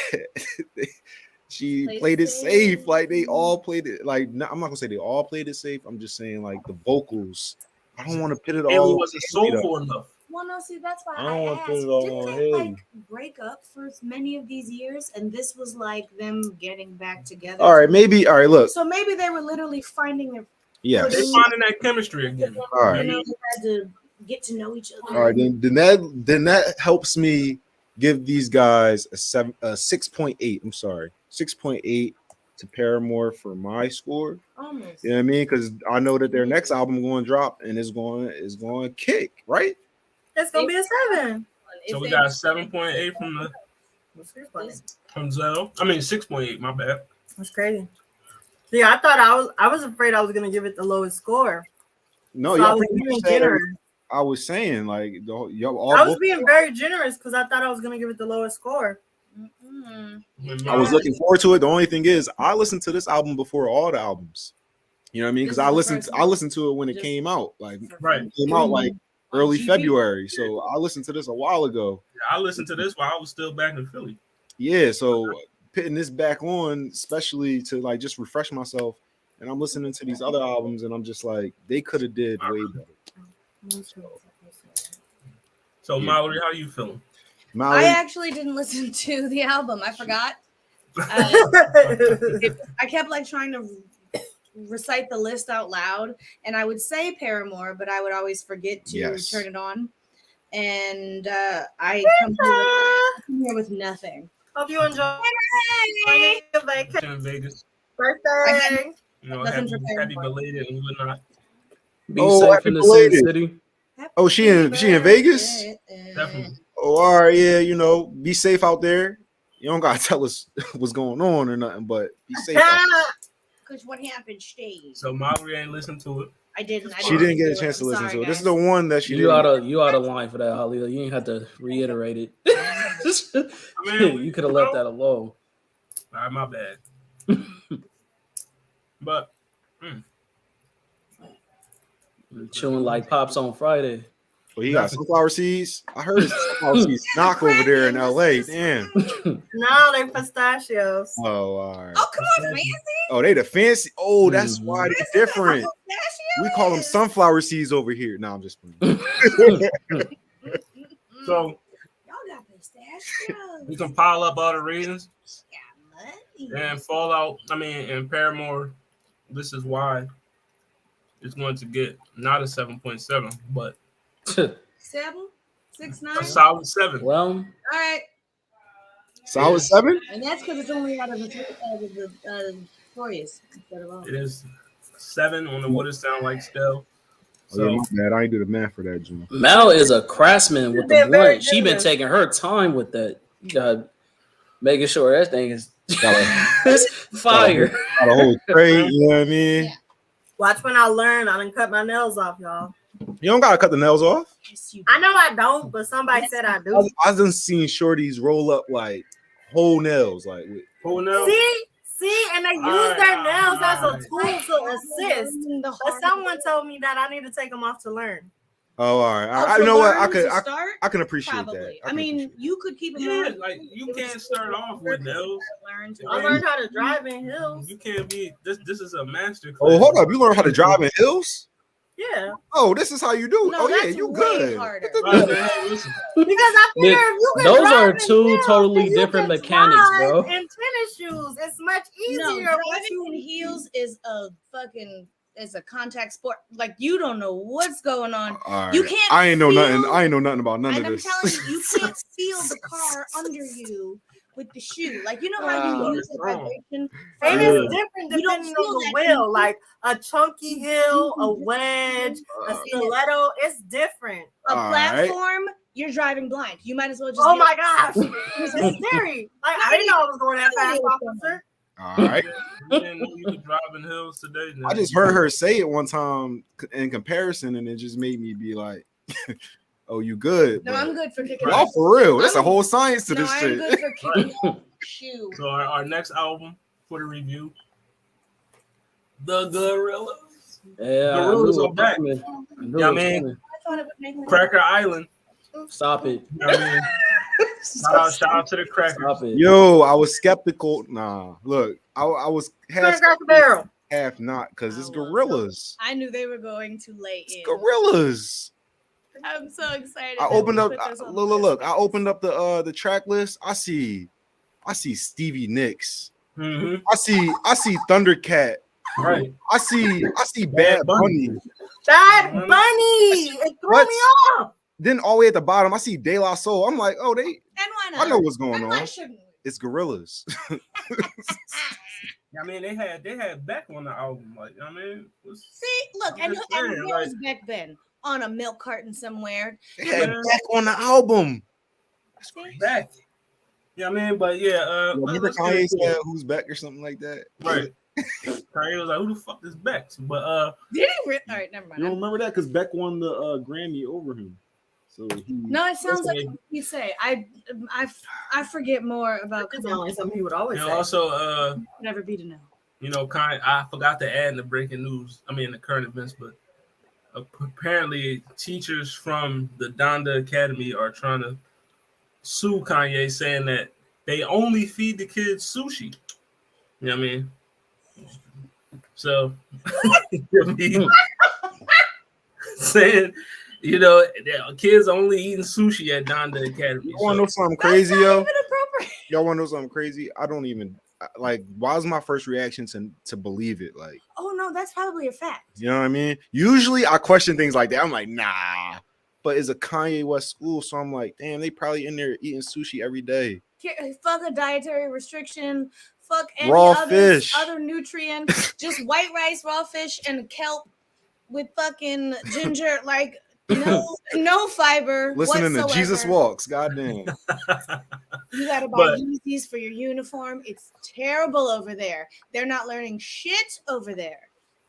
She played it safe. Like they all played it. Like I'm not gonna say they all played it safe. I'm just saying like the vocals. I don't want to pit it all. Haley wasn't soulful enough. Well, no, see, that's why I don't want asked. to put it all Didn't on they Haley. like break up for many of these years, and this was like them getting back together? All right, maybe. All right, look. So maybe they were literally finding their. Yes. They finding that chemistry again. All right. You know, they had to get to know each other. All right, then that helps me give these guys a 6.8. I'm sorry, 6.8 to Paramore for my score. Almost. You know what I mean? Because I know that their next album going to drop and is going to kick, right? It's gonna be a 7. So we got 7.8 from Zell. I mean 6.8. My bad. That's crazy. Yeah, I thought I was afraid I was gonna give it the lowest score. No, So I y'all was pretty being much said generous. I was saying like y'all I was all. being very generous because I thought I was gonna give it the lowest score. Mm-hmm. I was looking forward to it. The only thing is, I listened to this album before all the albums. You know what I mean? Because I listened to it when it came out. Like Right. it came out like early February. So I listened to this a while ago. I listened to this while I was still back in Philly. Yeah, so putting this back on, especially to like just refresh myself, and I'm listening to these other albums, and I'm just like, they could have did way better. So Yeah. Mallory, how you feeling? Miley, I actually didn't listen to the album. I forgot. I kept like trying to recite the list out loud, and I would say Paramore, but I would always forget to turn it on. And I come here with nothing. Hope you enjoy your vacation. In Vegas. Birthday. You know, Nothing happy prepared for. belated and whatnot. Be Oh, safe happy in the belated. same city. Oh, she in Vegas? Definitely. Oh, all right, yeah, you know, be safe out there. You don't gotta tell us what's going on or nothing, but be safe. Because what happened stayed. So Mallory ain't listened to it. I didn't. She didn't get a chance to listen to it. This is the one that she You didn't. out of line for that, Holly. You ain't have to reiterate it. I mean, You could have left that alone. All right, my bad. But Chilling like Pops on Friday. Well, he got sunflower seeds. I heard it's sunflower seeds knock over there in LA. Damn. No, they pistachios. Oh, all right. Oh, come on, fancy. Oh, they the fancy. Oh, that's why they're different. Pistachios. We call them sunflower seeds over here. No, I'm just playing. so Y'all got pistachios. we can pile up all the reasons Money. and Fallout. I mean, and Paramore. This is why it's going to get not a 7.7, but 7, 6, 9. a solid 7. Well, All right, Solid 7? and that's because it's only out of the Victorious instead of all. It is 7 on the what it sound like scale. Oh, yeah, my bad. I ain't do the math for that, June. Mel is a craftsman with the They're very blunt. She been generous. taking her time with that. You gotta making sure that thing is fire. Got a whole tray, you know what I mean? Watch when I learn. I done cut my nails off, y'all. You don't gotta cut the nails off. Yes, you I know I don't, but somebody said I do. I've done seen shorties roll up like whole nails, like with, Who now? See, and they use Alright, their nails as a alright. tool to assist. But someone told me that I need to take them off to learn. oh, all right. Oh, I to know what learn to I start? can appreciate Probably. that. I mean, you could keep them Yeah, on. like you can't start off with nails. Learn to I learned how to drive in hills. You can't be this. This is a master class. Oh, hold up. You learn how to drive in hills? Yeah, Oh, this is how you do. No, Oh, yeah, that's you way good. harder. Right, man, hey, listen. because I figure if you can Those drive are in two heels, totally then you different can mechanics, drive bro. In tennis shoes, it's much easier. No, once driving you- in heels is a fucking it's a contact sport. Like you don't know what's going on. All right. You can't I ain't know feel- nothing. I ain't know nothing about none And of I'm this. telling you, you can't feel the car under you with the shoe. Like, you know how you use the vibration? And Yeah. it's different You don't depending feel on the that wheel. in- Like a chunky heel, a wedge, a stiletto. It's different. A All right. platform, you're driving blind. You might as well just. Oh get- my gosh, it's scary. Like, I didn't know I was going that fast, officer. All right. You didn't know you were driving hills today. Now. I just heard her say it one time in comparison, and it just made me be like, "Oh, you good?" No, But I'm good for kicking. y'all for real. It's a I'm- whole science to No, this I'm shit. good for kicking off the shoe. So our next album for the review, the Gorillaz. Yeah, Gorillaz are back. Yeah, Yeah, man. I thought it would make me. Cracker Island. Stop it. You know what I mean? Shout out to the Crackers. Stop it. Yo, I was skeptical. Nah, look, I was half Cracker Barrel. half not because it's Gorillaz. I knew they were going to lay It's in. Gorillaz. I'm so excited. I that opened we up. put this on the Look. list. I opened up the track list. I see Stevie Nicks. Mm-hmm. I see Thundercat. Right. I see Bad Bunny. Bad Bunny. It threw What? me off. Then all the way at the bottom, I see De La Soul. I'm like, oh, And why not? I know what's going And why on. shouldn't we? It's Gorillaz. I mean, they had Beck on the album. Like, I mean, See, look, and Just where saying, was Beck then? On a milk carton somewhere. They had Yeah. Beck on the album. See? Beck. Yeah, I mean, but yeah. Remember let's Kanye get into it. said who's Beck or something like that? Right. Kanye was like, "Who the fuck is Beck?" But Did he? All right, never mind. You don't remember that because Beck won the Grammy over him. So he No, it sounds like Listen, what you say. I forget more about That's only something he would always and say. also, never be to know. you know, I forgot to add in the breaking news. I mean, the current events, but apparently, teachers from the Donda Academy are trying to sue Kanye, saying that they only feed the kids sushi. You know what I mean? So, you know what I mean? Saying, you know, the kids only eating sushi at Donda Academy. You want to So, know something crazy, yo? Even appropriate. Y'all want to know something crazy? I don't even like. Why was my first reaction to believe it? Like, Oh no, that's probably a fact. you know what I mean? Usually, I question things like that. I'm like, nah. But it's a Kanye West school, so I'm like, damn, they probably in there eating sushi every day. Fuck a dietary restriction. Fuck any Raw other, fish. other nutrient. Just white rice, raw fish, and kelp with fucking ginger. Like no fiber. Listening whatsoever. to Jesus Walks, goddamn. You gotta buy But- Yeezys for your uniform. It's terrible over there. They're not learning shit over there.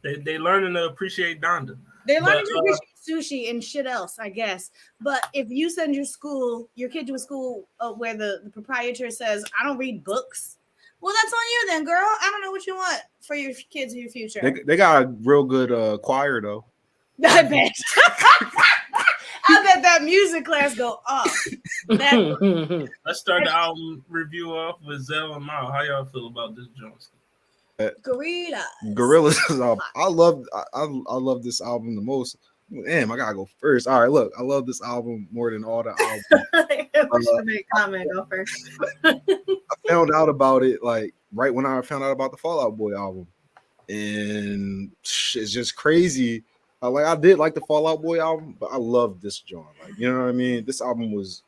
they learning to appreciate Donda. They're learning But, to appreciate sushi and shit else, I guess. But if you send your kid to a school where the proprietor says, "I don't read books," well, that's on you then, girl. I don't know what you want for your kids in your future. They got a real good choir though. I bet. I bet that music class go off. That, Let's start the album review off with Zell and Mao. How y'all feel about this Jones? Gorillaz album. I love this album the most. Damn, I gotta go first. All right, look, I love this album more than all the albums. We should make comment. Go first. I found out about it like right when I found out about the Fall Out Boy album, and it's just crazy. Like I did like the Fall Out Boy album, but I love this joint. Like, you know what I mean? This album was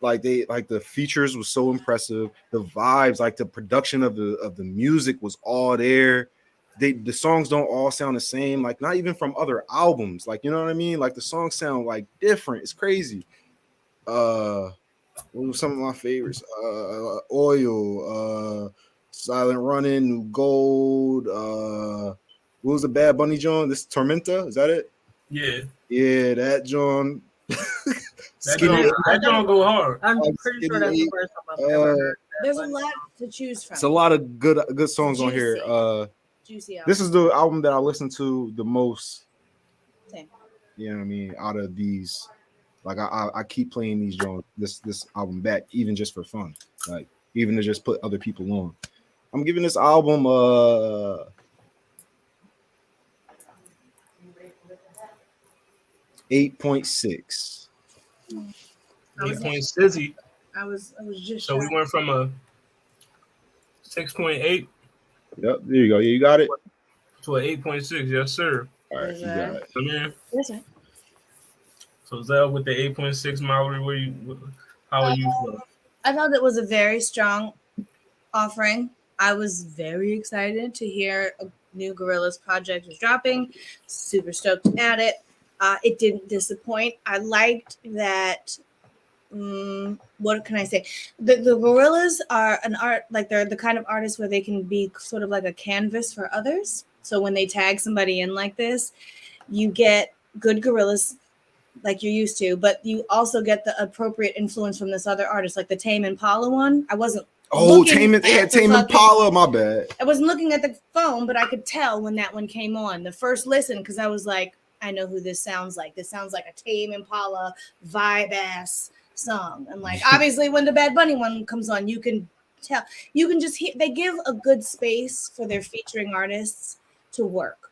like the features was so impressive. The vibes, like the production of the music was all there. The songs don't all sound the same, like not even from other albums. Like, you know what I mean? Like the songs sound like different. It's crazy. What were some of my favorites? Oil, Silent Running, New Gold, what was the Bad Bunny John? This Tormenta, is that it? Yeah, That John. that don't go hard. I'm pretty sure that's the first time I've ever heard. there's a lot to choose from. It's a lot of good songs on here. Juicy. This is the album that I listen to the most. Same. You know what I mean? Out of these, like I keep playing these Jones this album back, even just for fun, like even to just put other people on. I'm giving this album 8.6. 8.6. I was just So we went from a 6.8 Yep, there you go. Yeah, you got it. to an 8.6. Yes, sir. All right, you got it. I mean, That's right. so Zell with the 8.6, Mallory, how are you feeling? I thought it was a very strong offering. I was very excited to hear a new Gorillaz project was dropping. Super stoked at it. It didn't disappoint. I liked that. What can I say? The Gorillaz are an art, like they're the kind of artists where they can be sort of like a canvas for others. So when they tag somebody in like this, you get good Gorillaz like you're used to, but you also get the appropriate influence from this other artist, like the Tame Impala one. I wasn't. They had Tame Impala. My bad. I wasn't looking at the phone, but I could tell when that one came on the first listen because I was like, I know who this sounds like. This sounds like a Tame Impala vibe ass song. And like, obviously, when the Bad Bunny one comes on, you can tell. You can just hear. They give a good space for their featuring artists to work.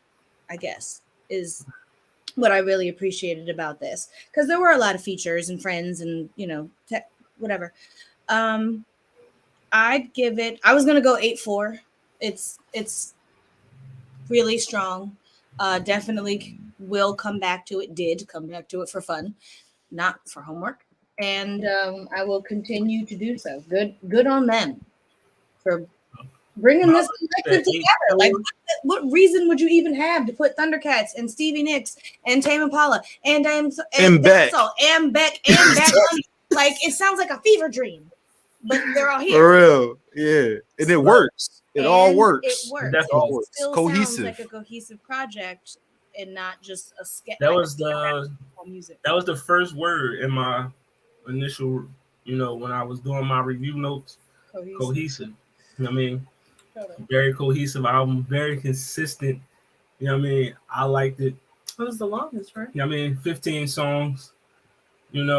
I guess is what I really appreciated about this because there were a lot of features and friends and whatever. I'd give it. I was gonna go 8.4. It's really strong. Definitely will come back to it. Did come back to it for fun, not for homework, and I will continue to do so. Good on them for bringing this collective together. Like, what reason would you even have to put Thundercats and Stevie Nicks and Tame Impala and Beck and Beck and Bad Bunny? Like, it sounds like a fever dream. But they're all here. For real. Yeah. And it works. It all works. It works. It all works. Still cohesive. Sounds like a cohesive project and not just a sketch. That was the first word in my initial, when I was doing my review notes. Cohesive. You know what I mean? Totally. Very cohesive album, very consistent. You know what I mean? I liked it. What was the longest, right? You know what I mean? 15 songs, And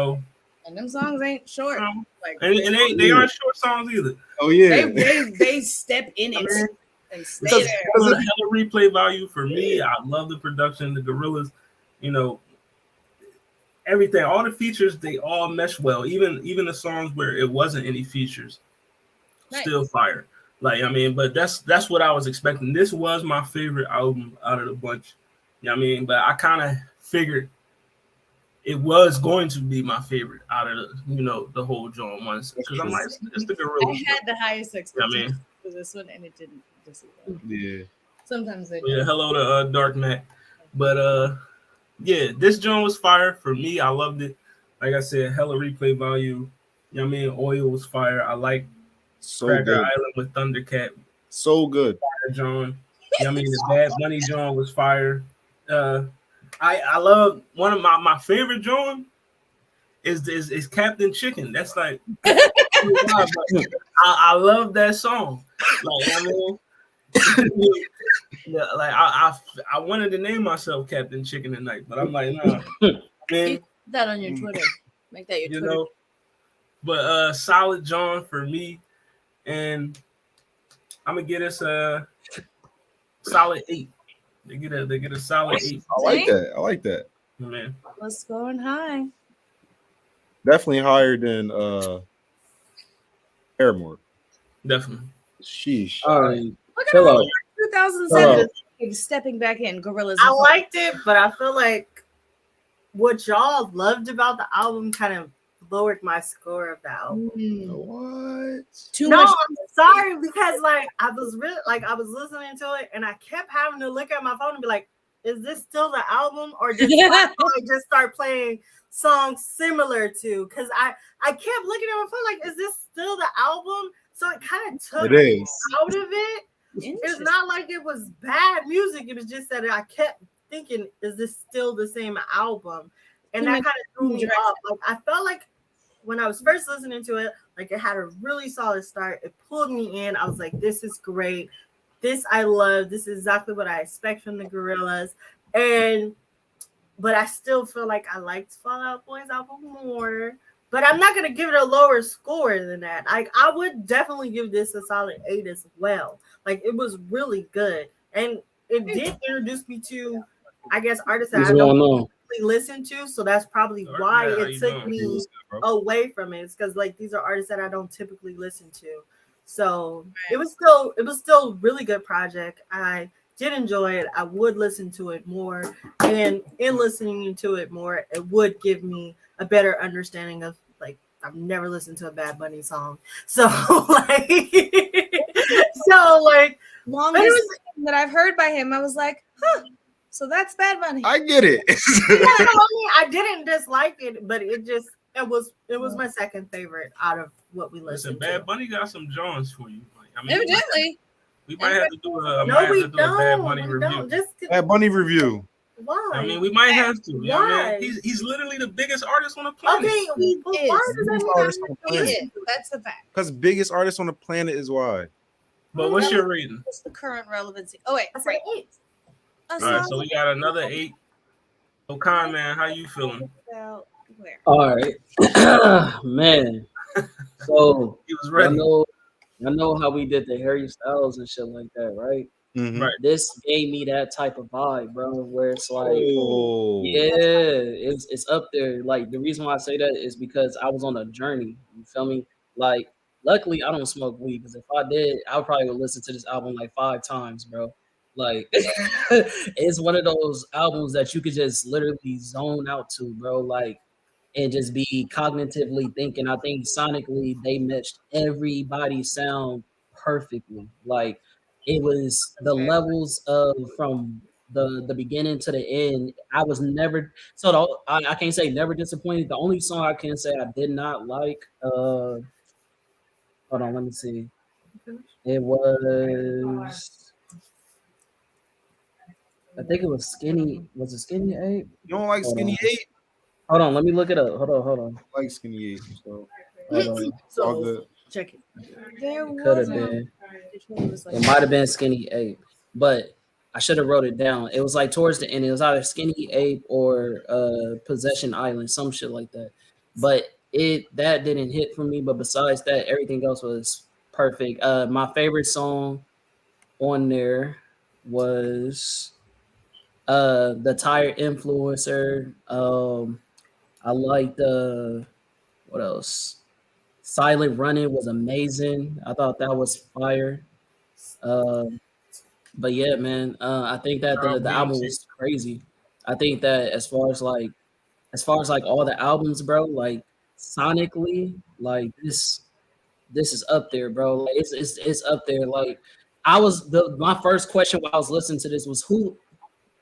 them songs ain't short. Like, and they aren't short songs either. Oh yeah, they step in it and stay there. Hella replay value for me. I love the production, the Gorillaz. Everything, all the features, they all mesh well. Even the songs where it wasn't any features, still fire. Like but that's what I was expecting. This was my favorite album out of the bunch. You know what I mean? But I kind of figured it was going to be my favorite out of the whole joint ones because I'm like, it's the Gorillaz. I had the highest expectations for this one, and it didn't disappoint. Yeah. Sometimes they. Yeah. Hello to Dark Mac, but yeah, this joint was fire for me. I loved it. Like I said, hella replay value. You know what I mean? Oil was fire. I like Cracker Island with Thundercat. So good. Fire John. You know what I mean? The Bad Bunny John was fire. I love one of my favorite John is Captain Chicken. That's like I love that song. Like I wanted to name myself Captain Chicken tonight, but I'm like, nah. Keep that on your Twitter. Make that your Twitter. But solid John for me, and I'm gonna get us a solid 8. They get a solid 8. I like that. Man. Let's go on high. Definitely higher than Paramore. Definitely. Sheesh. Look at 2007 stepping back in Gorillaz. I liked it, but I feel like what y'all loved about the album kind of lowered my score of the album. What? Too much. I'm sorry because I was listening to it and I kept having to look at my phone and be like, is this still the album or did I just start playing songs similar to? Because I kept looking at my phone like, is this still the album? So it kind of took me out of it. It's not like it was bad music. It was just that I kept thinking, is this still the same album? And that kind of threw me off. Like I felt like when I was first listening to it, like it had a really solid start. It pulled me in. I was like, this is great. This I love. This is exactly what I expect from the Gorillaz. But I still feel like I liked Fall Out Boy's album more. But I'm not gonna give it a lower score than that. I would definitely give this a solid 8 as well. Like it was really good. And it did introduce me to, I guess, artists that I don't really listen to. So that's probably why it took me away from it. It's because like these are artists that I don't typically listen to. So it was still really good project. I did enjoy it. I would listen to it more. And in listening to it more, it would give me a better understanding of like I've never listened to a Bad Bunny song. So like, so like, Longest thing that I've heard by him, I was like, huh. So that's Bad Bunny. I get it. yeah, no, I mean, I didn't dislike it, but it was my second favorite out of what we listened to. Bad Bunny got some Johns for you. Like, I mean, Evidently. we might have to do a Bad Bunny review. Bad Bunny review. Why? I mean, we might have to. You know what I Why? mean? He's literally the biggest artist on the planet. Okay, why does that mean That's the fact. Because biggest artist on the planet is why. But what's your rating? What's the current relevancy? Oh wait, I said 8. All right, so we got another 8. So, Con Man, how you feeling? Where? All right, man. So He was ready. I know how we did the Harry Styles and shit like that, right? Mhm. Right. This gave me that type of vibe, bro, where it's like, Oh. yeah, it's up there. Like the reason why I say that is because I was on a journey. You feel me? Like, luckily I don't smoke weed, because if I did, I probably would listen to this album like 5 times, bro. Like, it's one of those albums that you could just literally zone out to, bro. Like, and just be cognitively thinking. I think sonically they matched everybody's sound perfectly. Like, it was the levels of from the beginning to the end. I was never I can't say never disappointed. The only song I can say I did not like, hold on, let me see. It was, I think it was Skinny. Was it Skinny 8? You don't like Skinny 8? Hold on, let me look it up. Hold on. I like Skinny 8. So Hold on. all good. Check it. There Could have was been. a It might have been Skinny 8, but I should have wrote it down. It was like towards the end. It was either Skinny 8 or Possession Island, some shit like that. But that didn't hit for me. But besides that, everything else was perfect. My favorite song on there was The Tired Influencer. I liked what else? Silent Running was amazing. I thought that was fire. But yeah, man, I think that the album was crazy. I think that as far as like all the albums, bro, like sonically, like this is up there, bro. Like it's up there. Like my first question while I was listening to this was who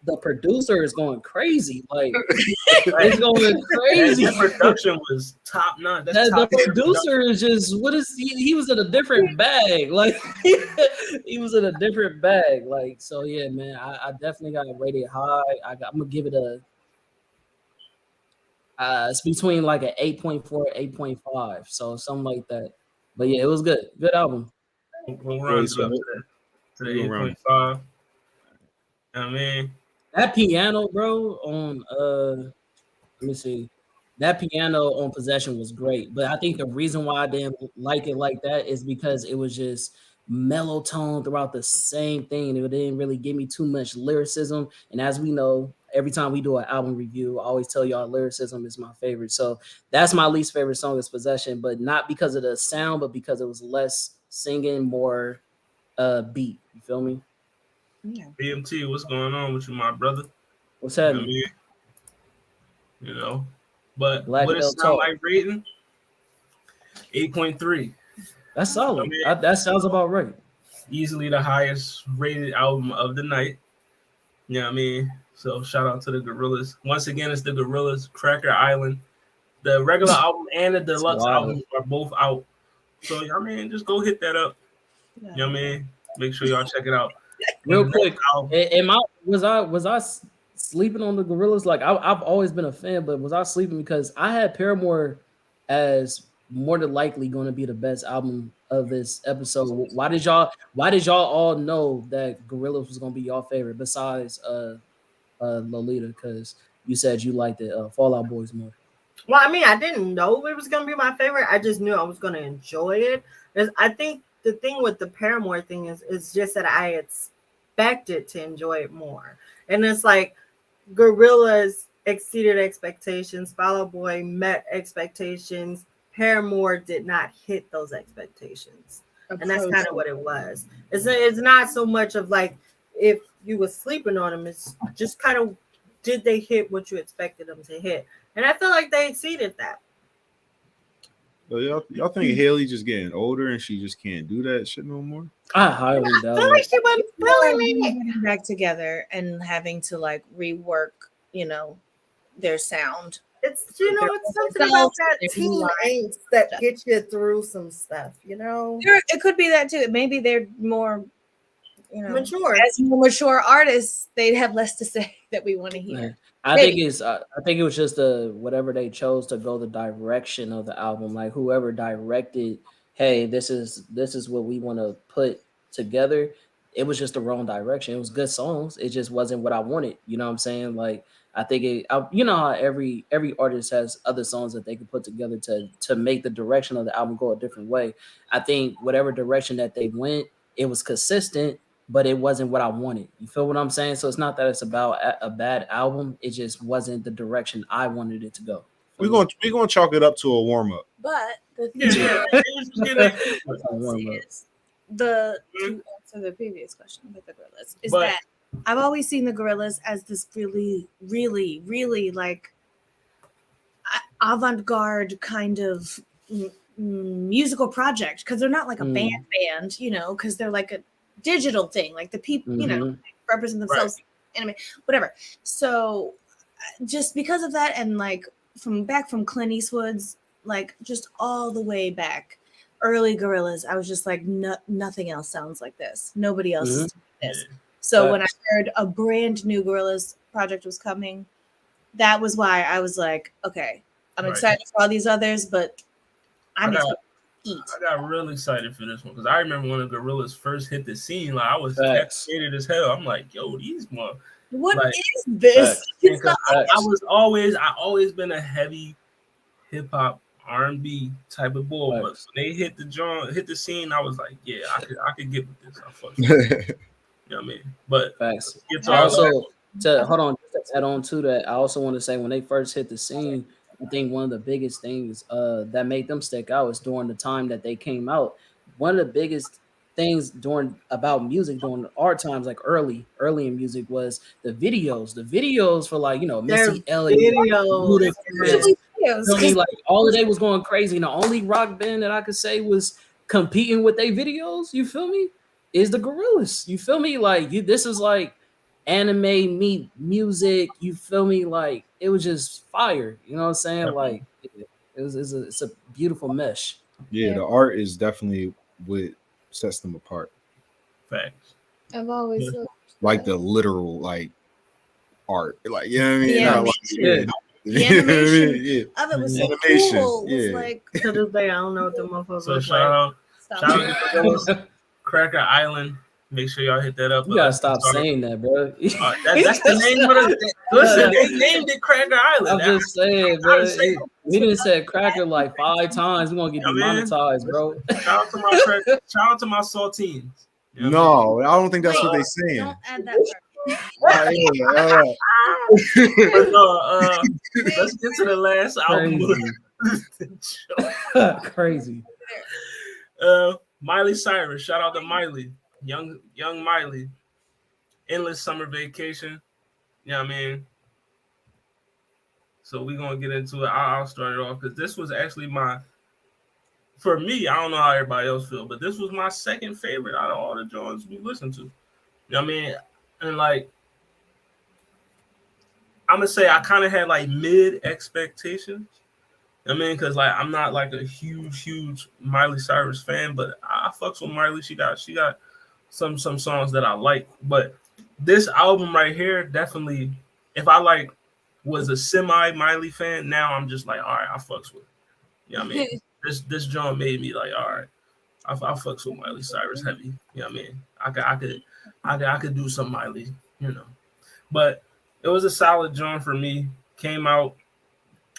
the producer is going crazy. Like it's going crazy. That production was top notch. The producer is just he was in a different bag. Like he was in a different bag. Like, so yeah, man. I definitely got it rated high. I'm gonna give it a it's between like an 8.4, 8.5. So something like that. But yeah, it was good. Good album. We'll run to the 8.5. I mean, that piano, bro, on let me see. That piano on Possession was great. But I think the reason why I didn't like it like that is because it was just mellow tone throughout the same thing. It didn't really give me too much lyricism. And as we know, every time we do an album review, I always tell y'all lyricism is my favorite. So that's my least favorite song is Possession, but not because of the sound, but because it was less singing, more beat. You feel me? Yeah. BMT, what's going on with you, my brother? What's happening? You know, but Black what it Belt sound Talk. like rating? 8.3. That's solid. That sounds about right. Easily the highest rated album of the night. You know what I mean? So shout out to the Gorillaz. Once again, it's the Gorillaz, Cracker Island. The regular album and the deluxe album are both out. So, I mean, just go hit that up. You know what I mean? Make sure y'all check it out. Real quick, was I sleeping on the Gorillaz? Like I've always been a fan, but was I sleeping because I had Paramore as more than likely going to be the best album of this episode? Why did y'all all know that Gorillaz was going to be your favorite besides Lolita? Because you said you liked the Fall Out Boys more. Well, I mean, I didn't know it was going to be my favorite. I just knew I was going to enjoy it. I think the thing with the Paramore thing is just that I expected to enjoy it more. And it's like Gorillaz exceeded expectations. Fall Out Boy met expectations. Paramore did not hit those expectations. And that's kind of what it was. It's not so much of like if you were sleeping on them. It's just kind of did they hit what you expected them to hit? And I feel like they exceeded that. So y'all think Haley just getting older and she just can't do that shit no more? I highly I doubt feel like it. she wasn't feeling it. Getting back together and having to like rework, their sound. It's it's something about that teen angst that gets you through some stuff. It could be that too. Maybe they're more, Mature. as more mature artists, they'd have less to say that we want to hear. I think it was just whatever they chose to go the direction of the album. Like whoever directed, hey, this is what we want to put together. It was just the wrong direction. It was good songs. It just wasn't what I wanted. You know what I'm saying? Like I think how every artist has other songs that they can put together to make the direction of the album go a different way. I think whatever direction that they went, it was consistent, but it wasn't what I wanted. You feel what I'm saying? So it's not that it's about a bad album. It just wasn't the direction I wanted it to go. We're gonna chalk it up to a warm up. But the thing is, to answer the previous question with the Gorillaz is that I've always seen the Gorillaz as this really, really, really like avant-garde kind of musical project, because they're not like a band, because they're like a digital thing, like the people, represent themselves, anime, whatever. So just because of that, and like from Clint Eastwood's, like just all the way back, early Gorillaz, I was just like, nothing else sounds like this. Nobody else is doing this. So when I heard a brand new Gorillaz project was coming, that was why I was like, okay, I'm excited for all these others, but I'm excited to eat. I got really excited for this one because I remember when the Gorillaz first hit the scene, like I was excited as hell. I'm like, yo, these more. What is this? I always been a heavy hip hop R&B type of boy, but when they hit the scene, I was like, yeah, I could get with this. I fuck with it. You know what I mean? But also hold on, just to add on to that, I also want to say when they first hit the scene, I think one of the biggest things that made them stick out is during the time that they came out. One of the biggest things about music during our times, like early in music, was the videos. The videos for like Missy Elliott, like all of they was going crazy. And the only rock band that I could say was competing with their videos, you feel me, is the Gorillaz. You feel me? Like this is like anime meet music. You feel me? Like it was just fire. You know what I'm saying? Like it's a beautiful mesh. Yeah, the art is definitely what sets them apart. Facts. I've always like the literal like art, like you know what I mean? The animation of it was so cool. It was like to this day, I don't know what the motherfuckers. So shout out to Cracker Island. Make sure y'all hit that up. You gotta stop saying that, bro. That's the name of the. Listen, they named it Cracker Island. I'm just saying, bro. We didn't say Cracker like 5 times. We're gonna get demonetized, bro. Shout out to my saltines. You know I don't think that's what they're saying. Don't add that. But no, let's get to the last album. Crazy. Miley Cyrus. Shout out to Miley. Young Miley. Endless Summer Vacation. You know what I mean? So we're going to get into it. I'll start it off because this was actually for me, I don't know how everybody else feel, but this was my second favorite out of all the joints we listened to. You know what I mean? And like, I'm going to say I kind of had like mid expectations. I mean, because like I'm not like a huge Miley Cyrus fan, but I fucks with Miley. She got some songs that I like. But this album right here, definitely, if I was a semi Miley fan, now I'm just like, all right, I fucks with it. You know what I mean? This joint made me like, all right, I fucks with Miley Cyrus heavy. You know what I mean? I could do some Miley, But it was a solid joint for me. Came out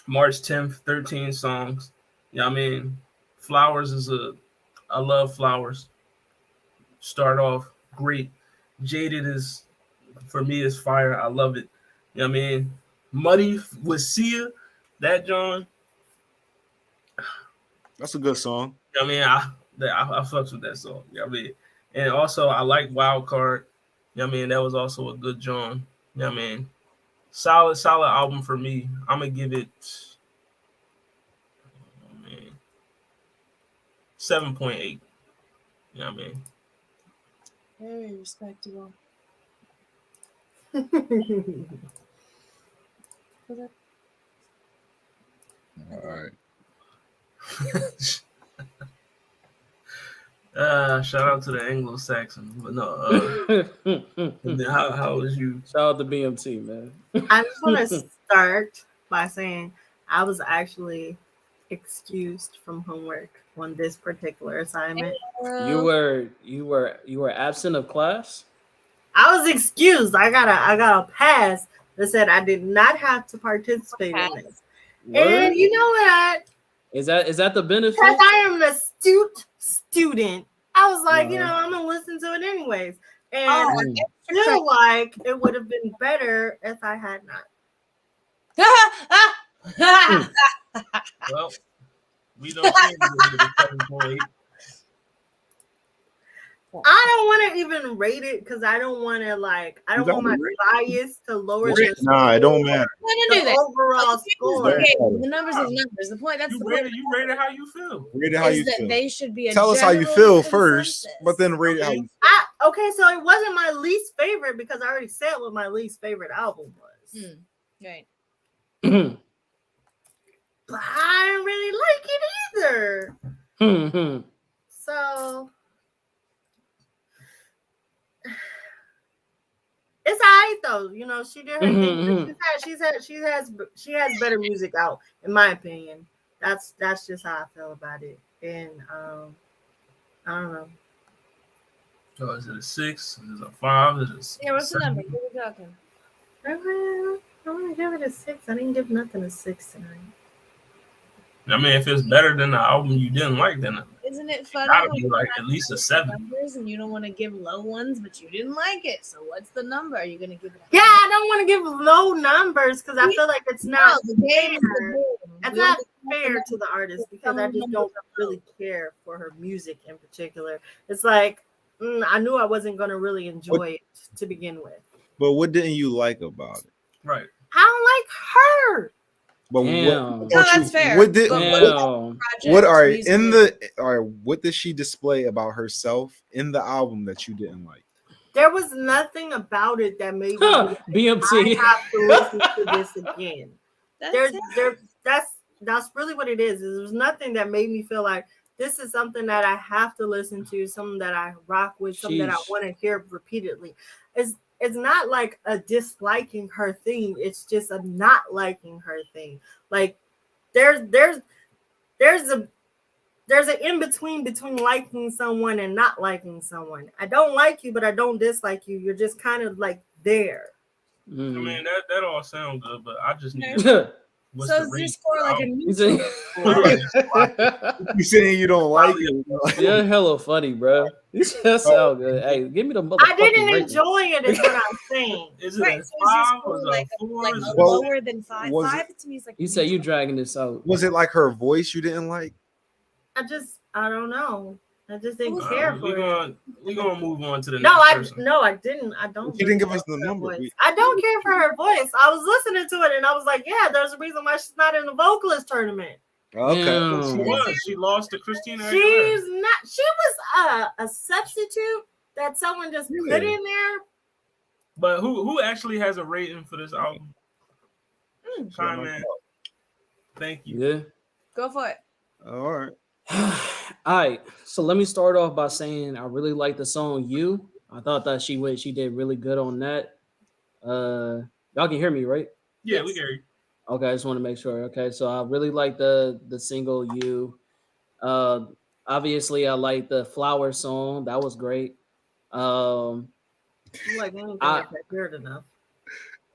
March 10th, 13 songs. You know what I mean? Flowers I love Flowers. Start off great. Jaded for me is fire. I love it. You know what I mean? Muddy with Sia, that John. That's a good song. You know what I mean? I fucks with that song. You know what I mean? And also I like Wild Card. You know what I mean? That was also a good John. You know what I mean? Solid album for me. I'm gonna give it. 7.8. You know what I mean? Very respectable. All right. Shout out to the Anglo-Saxon. But no, and then how was you? Shout out to BMT, man. I just want to start by saying I was actually excused from homework on this particular assignment. You were absent of class? I was excused. I got a pass that said I did not have to participate in this. Word? And you know what? Is that the benefit? Because I am an astute student, I was like, I'm gonna listen to it anyways. And I feel like it would have been better if I had not. Well, we don't see the 7.8. I don't want to even rate it because I don't want to I don't want my bias to lower the Nah, it don't matter. the overall score. The numbers is numbers. The point You rate it how you feel. Rate it how you that feel. they should be. Tell us how you feel first, but then rate it how you feel. Okay, so it wasn't my least favorite because I already said what my least favorite album was. Right. But I didn't really like it either. So it's alright though. She did her thing. She has better music out, in my opinion. That's just how I feel about it. And I don't know. So is it a 6? Is it a 5? Is it What's the number? What are we talking? I'm gonna give it a 6. I didn't give nothing a 6 tonight. I mean, if it's better than the album you didn't like, then Isn't it funny? gotta be like at least a 7. Numbers and you don't want to give low ones, but you didn't like it. So what's the number? Are you gonna give it? Yeah, I don't want to give low numbers because I feel like it's not the game fair. It's not fair to the artist because I just don't really care for her music in particular. It's like I knew I wasn't gonna really enjoy it to begin with. But what didn't you like about it? Right. I don't like her. But No, that's fair. What did what what did she display about herself in the album that you didn't like? There was nothing about it that made me BMT. I have to listen to this again. That's really what it is. There's nothing that made me feel like this is something that I have to listen to, something that I rock with, something that I want to hear repeatedly. It's not like a disliking her thing. It's just a not liking her thing. Like there's an in between liking someone and not liking someone. I don't like you, but I don't dislike you. You're just kind of like there. I mean that all sounds good, but I just need. So is your score like a neutral? You saying you don't like it? You're hella funny, bro. That sound good. Hey, give me the motherfucking I didn't rating. enjoy it, is what I'm saying. Is it right? a So is your 5 score or like a 4? like Well, lower than 5? was 5 to me is like. You say you dragging this out. Was it like her voice you didn't like? I don't know. I just didn't care for it. We're gonna move on to the No, next person. I didn't. I don't. She didn't give us the number. I don't care for her voice. I was listening to it and I was like, yeah, there's a reason why she's not in the vocalist tournament. Okay. She lost to Christina Aguilera. She's not. She was a substitute that someone just put in there. But who actually has a rating for this album? Comment. Thank you. Yeah. Go for it. All right. All right. So let me start off by saying I really like the song "You." I thought that she did really good on that. Y'all can hear me, right? Yeah, we hear you. Okay, I just want to make sure. Okay, so I really like the single "You." Obviously, I like the Flower song. That was great. Like anything that good enough.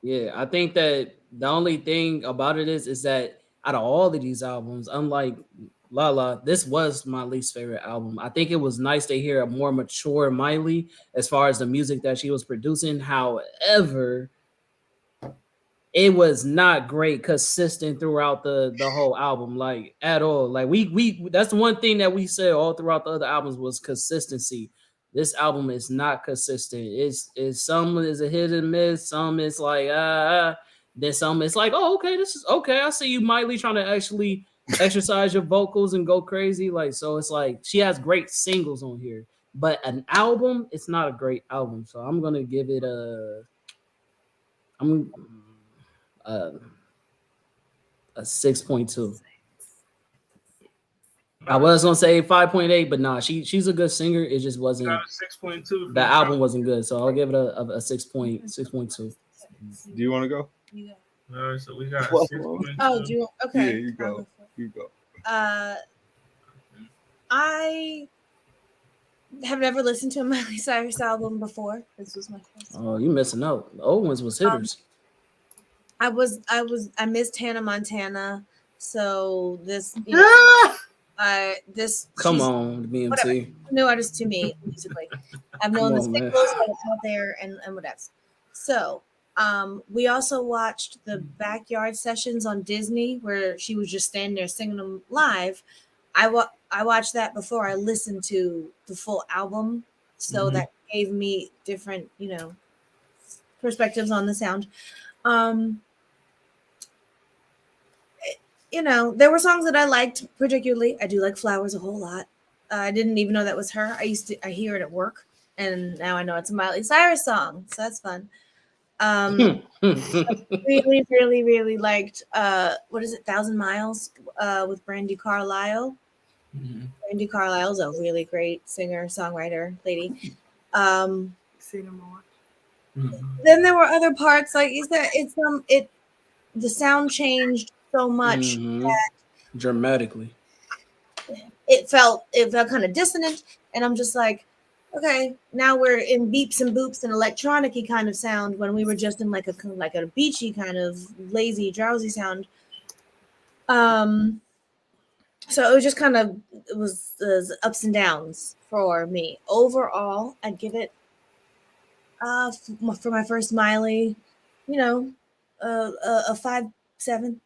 Yeah, I think that the only thing about it is that out of all of these albums, unlike Lala, this was my least favorite album. I think it was nice to hear a more mature Miley as far as the music that she was producing. However, it was not great consistent throughout the whole album, like at all. Like we that's the one thing that we said all throughout the other albums was consistency. This album is not consistent. It's some is a hit and miss, some is like then some it's like, oh, okay, this is okay. I see you Miley trying to actually exercise your vocals and go crazy. Like, so it's like she has great singles on here, but an album, it's not a great album. So I'm gonna give it uh, a 6.2. I was gonna say 5.8, but nah, she's a good singer. It just wasn't. 6.2. The album wasn't good, so I'll give it a 6.2. Do you want to go? You go. All right, so we got Well, 6.2. Oh, do you? Okay. Yeah, you go. You go. I have never listened to a Miley Cyrus album before. This was my first. Oh, you missing out. The old ones was hitters. I missed Hannah Montana, so this. You know, Come on, BMT. Whatever. New artist to me musically. I've known the singles that are out there and what else. So we also watched the Backyard Sessions on Disney where she was just standing there singing them live. I watched that before I listened to the full album, so that gave me different, perspectives on the sound. There were songs that I liked particularly. I do like Flowers a whole lot. I didn't even know that was her. I hear it at work, and now I know it's a Miley Cyrus song, so that's fun. I really, really, really liked what is it, 1,000 Miles with Brandy Carlisle. Brandy Carlisle's a really great singer, songwriter lady. Then there were other parts, like you said, the sound changed so much that dramatically it felt kind of dissonant, and I'm just like, okay, now we're in beeps and boops and electronic-y kind of sound when we were just in like a beachy kind of lazy, drowsy sound. So it was just kind of, it was ups and downs for me. Overall, I'd give it for my first Miley, a 5.7.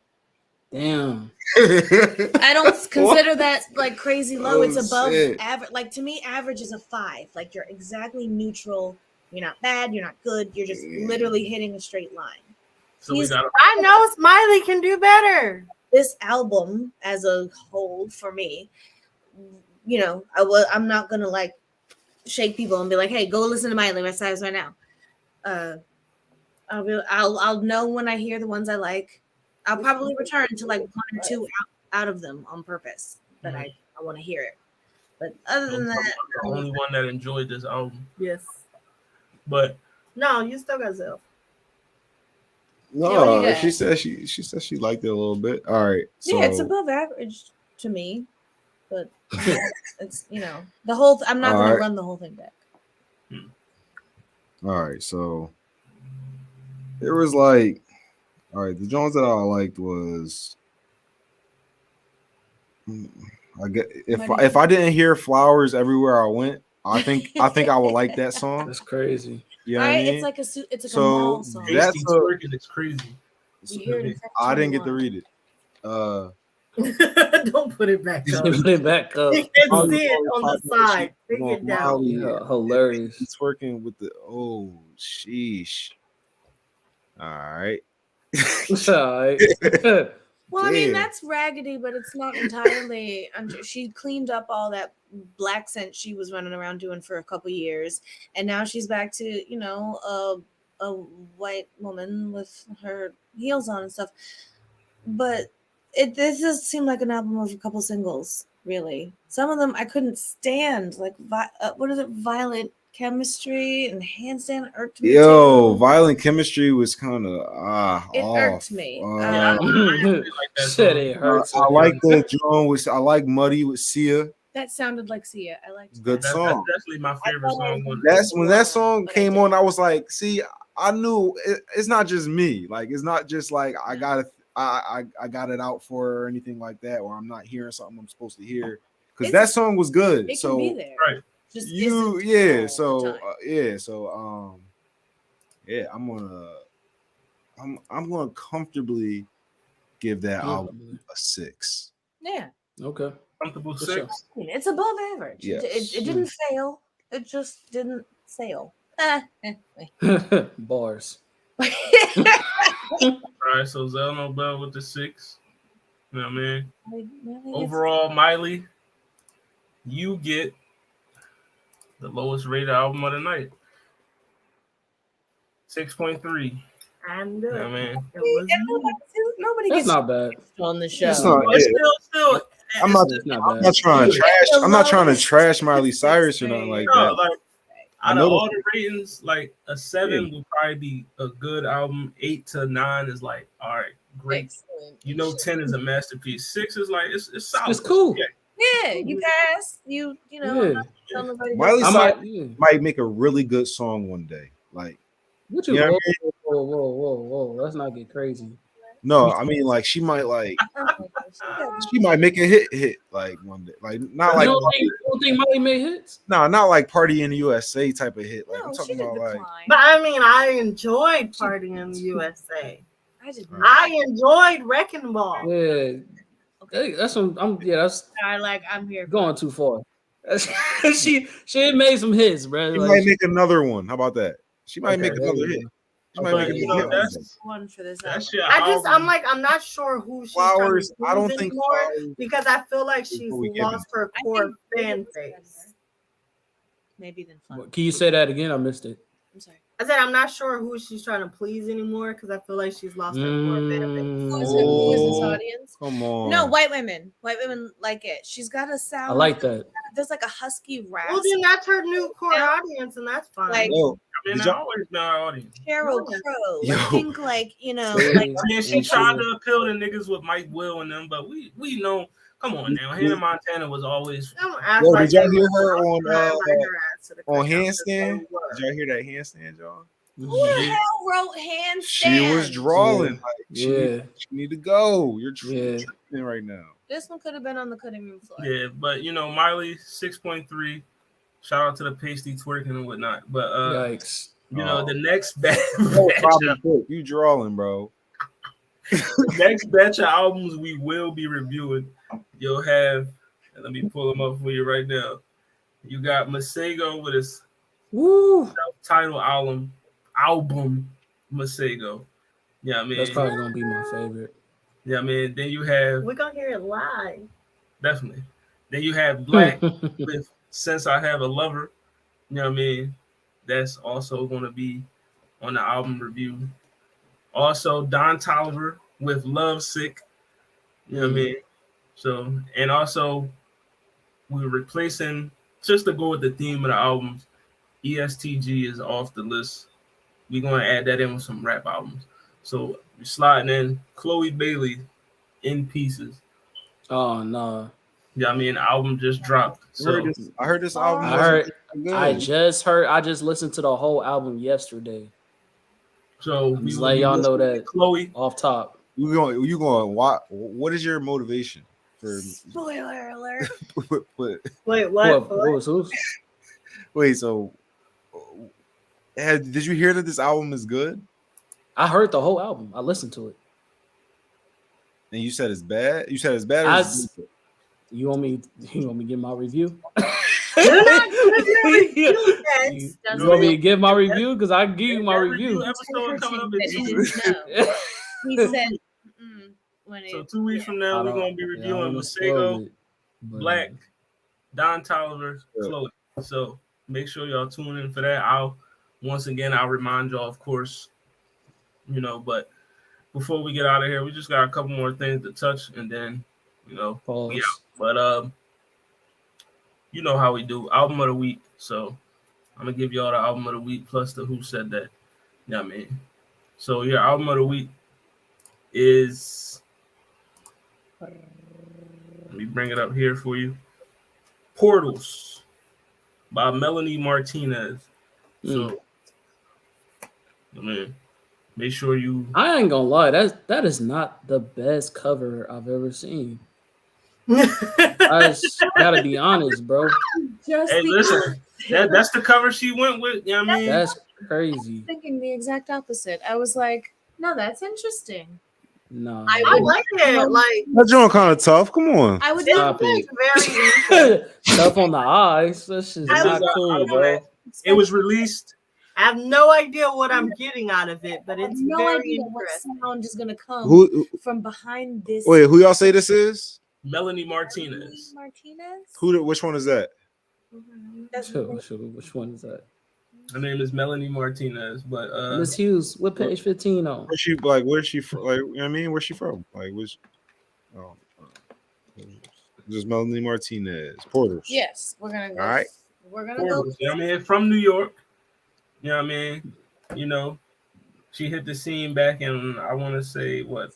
Damn. I don't consider that like crazy low. It's above average. Like to me, average is a 5. Like you're exactly neutral. You're not bad. You're not good. You're just literally hitting a straight line. So I know Smiley can do better. This album as a whole for me, I'm not gonna like shake people and be like, hey, go listen to Miley Cyrus right now. I'll know when I hear the ones I like. I'll probably return to like 1 or 2 out of them on purpose, but I want to hear it. But other than that, I'm the only one that enjoyed this album. Yes. But no, you still got Zell. No, she said she liked it a little bit. All right. So, yeah, it's above average to me, but it's the whole. I'm not going to run the whole thing back. All right, so there was like, all right, the Jones that I liked was, I get if I didn't hear Flowers everywhere I went, I think I would like that song. That's crazy. Yeah, you know what I mean? It's like a mall song. That's it's crazy. I didn't get to read it. Don't put it back up. Put it back up. You can see it on the side. Bring it down. Hilarious. He's working with the sheesh. All right. Well, I mean, that's raggedy, but it's not entirely. She cleaned up all that black scent she was running around doing for a couple years, and now she's back to a white woman with her heels on and stuff. But this does seem like an album of a couple singles, really. Some of them I couldn't stand, like what is it, Violent Chemistry and Handstand irked me. Yo, Violent Chemistry was kind of it irked me. Shit, it hurts. I like the John I like Muddy with Sia. That sounded like Sia. I liked good song. That's definitely my favorite song. That's when that song came on. I was like, see, I knew it's not just me. Like it's not just like I got it out for her or anything like that, or I'm not hearing something I'm supposed to hear because that song was good. It so can be there. Right. Just I'm gonna comfortably give that album a 6. Yeah. Okay. Comfortable 6. Sure. It's above average. Yes. It didn't fail. It just didn't sail. Bars. All right, so Zell Nobel with the 6. You know what I mean? Miley gets- Overall, Miley, you get the lowest rated album of the night. 6.3. And You know what I mean? it was nobody That's gets not bad. on the show. That's not But it. still, I'm not. It's not I'm bad. not trying to trash. I'm not trying to lowest trash Miley Cyrus or nothing like no, that. like I out know of the- all the ratings, like a 7 would probably be a good album. 8 to 9 is like, all right, great. Excellent. You know, 10 is a masterpiece. 6 is like it's solid. It's cool. Yeah. Yeah, you pass. You know. Yeah. Tell nobody Miley I Cyrus might. Yeah. might make a really good song one day. Like, What you? Yeah, Whoa! Let's not get crazy. no, I mean, like she might she might make a hit like one day. Like not like you don't think Miley made hits? no, not like Party in the USA type of hit. Like I'm No, she talking didn't about like decline. But I mean, I enjoyed Party in the USA. I did I enjoyed Wrecking Ball. Yeah. Hey, that's what that's I'm here. going too far. she made some hits, bro. she Like, might make another one. How about that? She might Okay, make there another you hit. go. She might But, make you another know, hit. that's One for this. that's album. your album. I'm not sure who she's Flowers. trying to I don't please think anymore Flowers. because I feel like she's Before we get lost her I core think fan it's better. base. Maybe then fun. Can you say that again? I missed it. I'm sorry. I said I'm not sure who she's trying to please anymore because I feel like she's lost her core fan base. Who is this Oh. audience? Come on. No, white women. White women like it. She's got a sound. I like that. There's like a husky rasp. Well, then that's her new core Yeah. audience, and that's fine. Like- Yo, I mean, Did I y'all- always been our audience. Cheryl Yeah. Crow. Yo. I think like Yeah. like I mean, she tried to appeal to niggas with Mike Will and them, but we know. Come on now, Hannah Montana was always. Don't act Yo, like did y'all they hear was her trying on to bring her ass to the on cookout. Handstand? That's what Did y'all hear that handstand, y'all? who the hell wrote handstand? She was drawing. Yeah. Like, Yeah. she need to go. You're Yeah. tripping right now. This one could have been on the cutting room floor. Yeah, but you know, Miley 6.3. Shout out to the pasty twerking and whatnot. But Yikes. you know, Oh. the next batch, You drawing, bro. next batch of albums we will be reviewing. You'll have. Let me pull them up for you right now. You got Masego with his Woo. self-titled album Masego. Yeah, I mean, That's probably gonna be my favorite. yeah, I mean, then you have We're gonna hear it live. definitely. Then you have Black with Since I Have a Lover. You know what I mean? That's also going to be on the album review. Also, Don Toliver with Love Sick. You know what I mean? So, and also, we're replacing, just to go with the theme of the albums, ESTG is off the list. We're going to add that in with some rap albums. So, we're sliding in Chloe Bailey in Pieces. Oh no. Yeah, I mean, the album just dropped. So, I heard this album. I wasn't good. I just listened to the whole album yesterday. so I'm we just will letting be y'all know listening to that Chloe. off top. You going? What is your motivation for? Spoiler alert. What, Wait, What what? was who? wait, so did you hear that this album is good? I heard the whole album. I listened to it. And you said it's bad. You said it's bad. Or I it's s- You want me to give my review? You're not gonna give a review yet. You want me to give my review? Because I give you my That review. episode coming up in That he 2 weeks. didn't know. He said, when So it, 2 weeks from now, I we're don't- gonna be yeah, I reviewing don't spoil Masego, it, but- Black, Don Toliver, Yeah. Chloe. So make sure y'all tune in for that. I'll remind y'all, of course, you know. But before we get out of here, we just got a couple more things to touch, and then we Pause. out. But you know how we do album of the week. So I'm gonna give y'all the album of the week plus the Who Said That. Yeah, I mean. So your album of the week is. Let me bring it up here for you. Portals by Melanie Martinez. So, I mean, make sure you. I ain't gonna lie, that is not the best cover I've ever seen. I just gotta be honest, bro. just Hey, listen, that's the cover she went with. You know what I mean? That's crazy. thinking the exact opposite. I was like, no, that's interesting. No. I I like it. Like That joint kind of tough. Come on. I would it's Stop like it. very Stuff on the eyes. That's just I not was- cool, bro. It was released I have no idea what I'm getting out of it, but I have it's no very idea what interesting. sound is gonna come Who? from behind this. Wait, who y'all say this is? Melanie Martinez. Martinez? Which one is that? That's Which one is that? Her name is Melanie Martinez, but Miss Hughes, what page 15 on? Where's she like? Where's she from? Like, you know what I mean, where's she from? Like, which? Oh, this is Melanie Martinez. Porters. yes, we're gonna go. All right. We're gonna go. you know what I mean, from New York. You know what I mean? You know, she hit the scene back in, I want to say, what,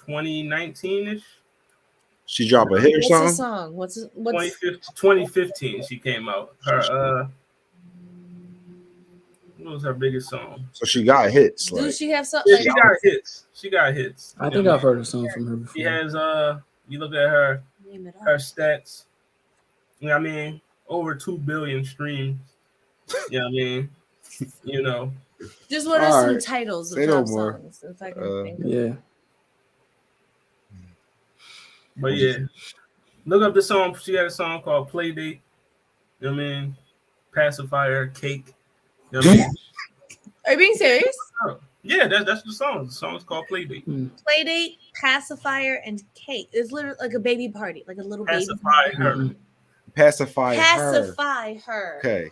2019-ish? She drop a hit or What's the something? song? What's 2015 she came out. Her what was her biggest song? So she got hits. do Like, she have something? Yeah, she got hits. She got hits. I You think know I've heard a song from her before. She has you look at her Name it her off. stats. You know what I mean? Over 2 billion streams. You know what I mean? You know. Just what are some Alright. titles of Say no top more. songs? If I can think of Yeah. But yeah. Look up the song. She got a song called Playdate. You know what I mean? Pacifier, Cake. You know what I mean? Are you being serious? Yeah, that's the song. The song is called Playdate. Playdate, pacifier, and cake. It's literally like a baby party, like a little Pacify baby. her. Mhm. pacify her. Pacify her. Okay.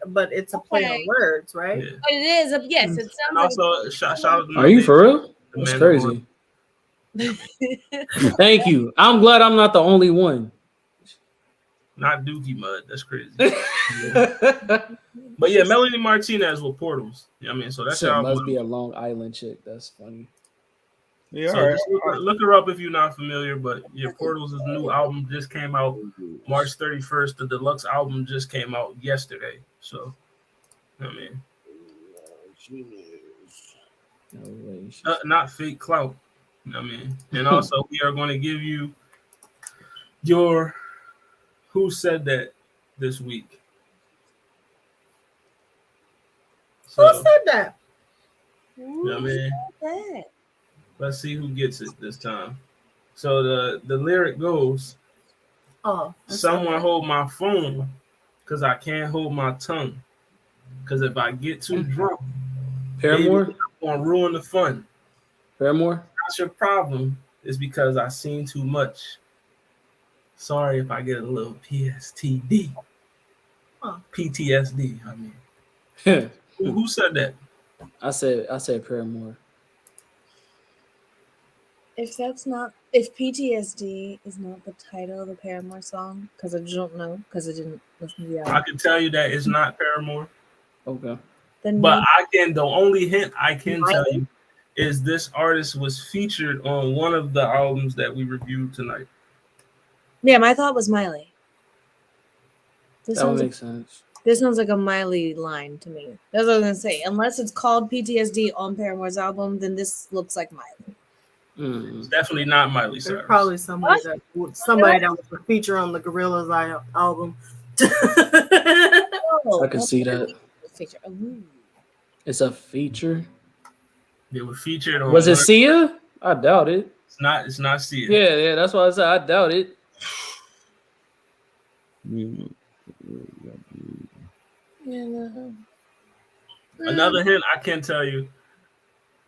But it's a play on words, right? Yeah. But it is. Yes, it And sounds also, shout out to Are you for real? The That's man crazy. like. Thank you. I'm glad I'm not the only one. Not Dookie Mud. That's crazy. But yeah, Melanie Martinez with Portals. You know what I mean? So that's Shit how must be a Long Island chick. That's funny. Yeah, So all right. just look her up if you're not familiar. But yeah, Portals' new album just came out March 31st. The deluxe album just came out yesterday. So, you know what I mean? No way. Not fake clout. You know what I mean? And also, we are going to give you your Who Said That this week. So, Who said that? you know what I mean? That? Let's see who gets it this time. So the lyric goes, Oh, someone hold my phone because I can't hold my tongue. Because if I get too drunk, Paramore? baby, I'm going to ruin the fun. Paramore? Not your problem. It's because I seen too much. Sorry if I get a little PSTD. Huh. PTSD, I mean. Who said that? I said Paramore. If PTSD is not the title of the Paramore song, because I don't know, because I didn't listen to the I album, can tell you that it's not Paramore. Okay. then But the only hint I can Miley? tell you is this artist was featured on one of the albums that we reviewed tonight. yeah, my thought was Miley. This That would sounds, make sense. this sounds like a Miley line to me. That's what I was gonna say. Unless it's called PTSD on Paramore's album, then this looks like Miley. It's definitely not Miley There's Cyrus. probably somebody that was a feature on the Gorillaz album. I can see that. Feature. Ooh. It's a feature. They were featured on. Was it Sia? I doubt it. It's not Sia. Yeah, that's why I said I doubt it. Another hint I can tell you,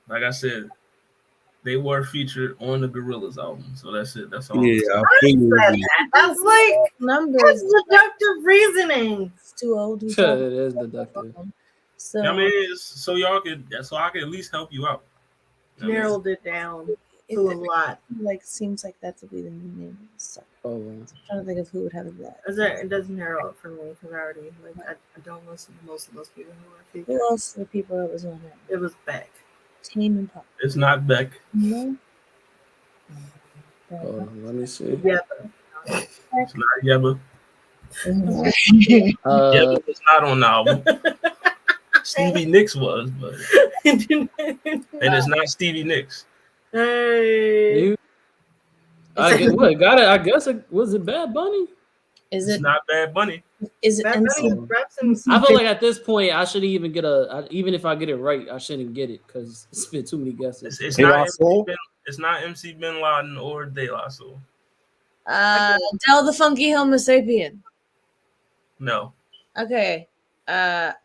like I said, they were featured on the Gorillaz album. So that's it. That's all. Yeah, I figured it. That's like Numbers. that's deductive reasoning. It's too old. It is deductive. So I mean, so I can at least help you out. You know what I mean? Narrowed it down to a lot. like seems like that would be the new name. So Oh, I'm trying to think of who would have that. It doesn't narrow it for me because I already I don't listen to most of those people who are featured. Who else? The people that was on it? It was Beck. Tame and Pop. It's not Beck. No. let me see. Yeah, It's not Yeba. Uh, Yeba was not on the album. Stevie Nicks was, but and it's not Stevie Nicks. Hey. I guess it was it Bad Bunny? Is It's it? not Bad Bunny. Is it? Bad MC? Bunny raps MC. I feel like at this point I shouldn't even get even if I get it right, I shouldn't get it because it's been too many guesses. It's De La not Soul? it's not MC Bin Laden or De La Soul. Del the Funky Homo Sapien. No. Okay. It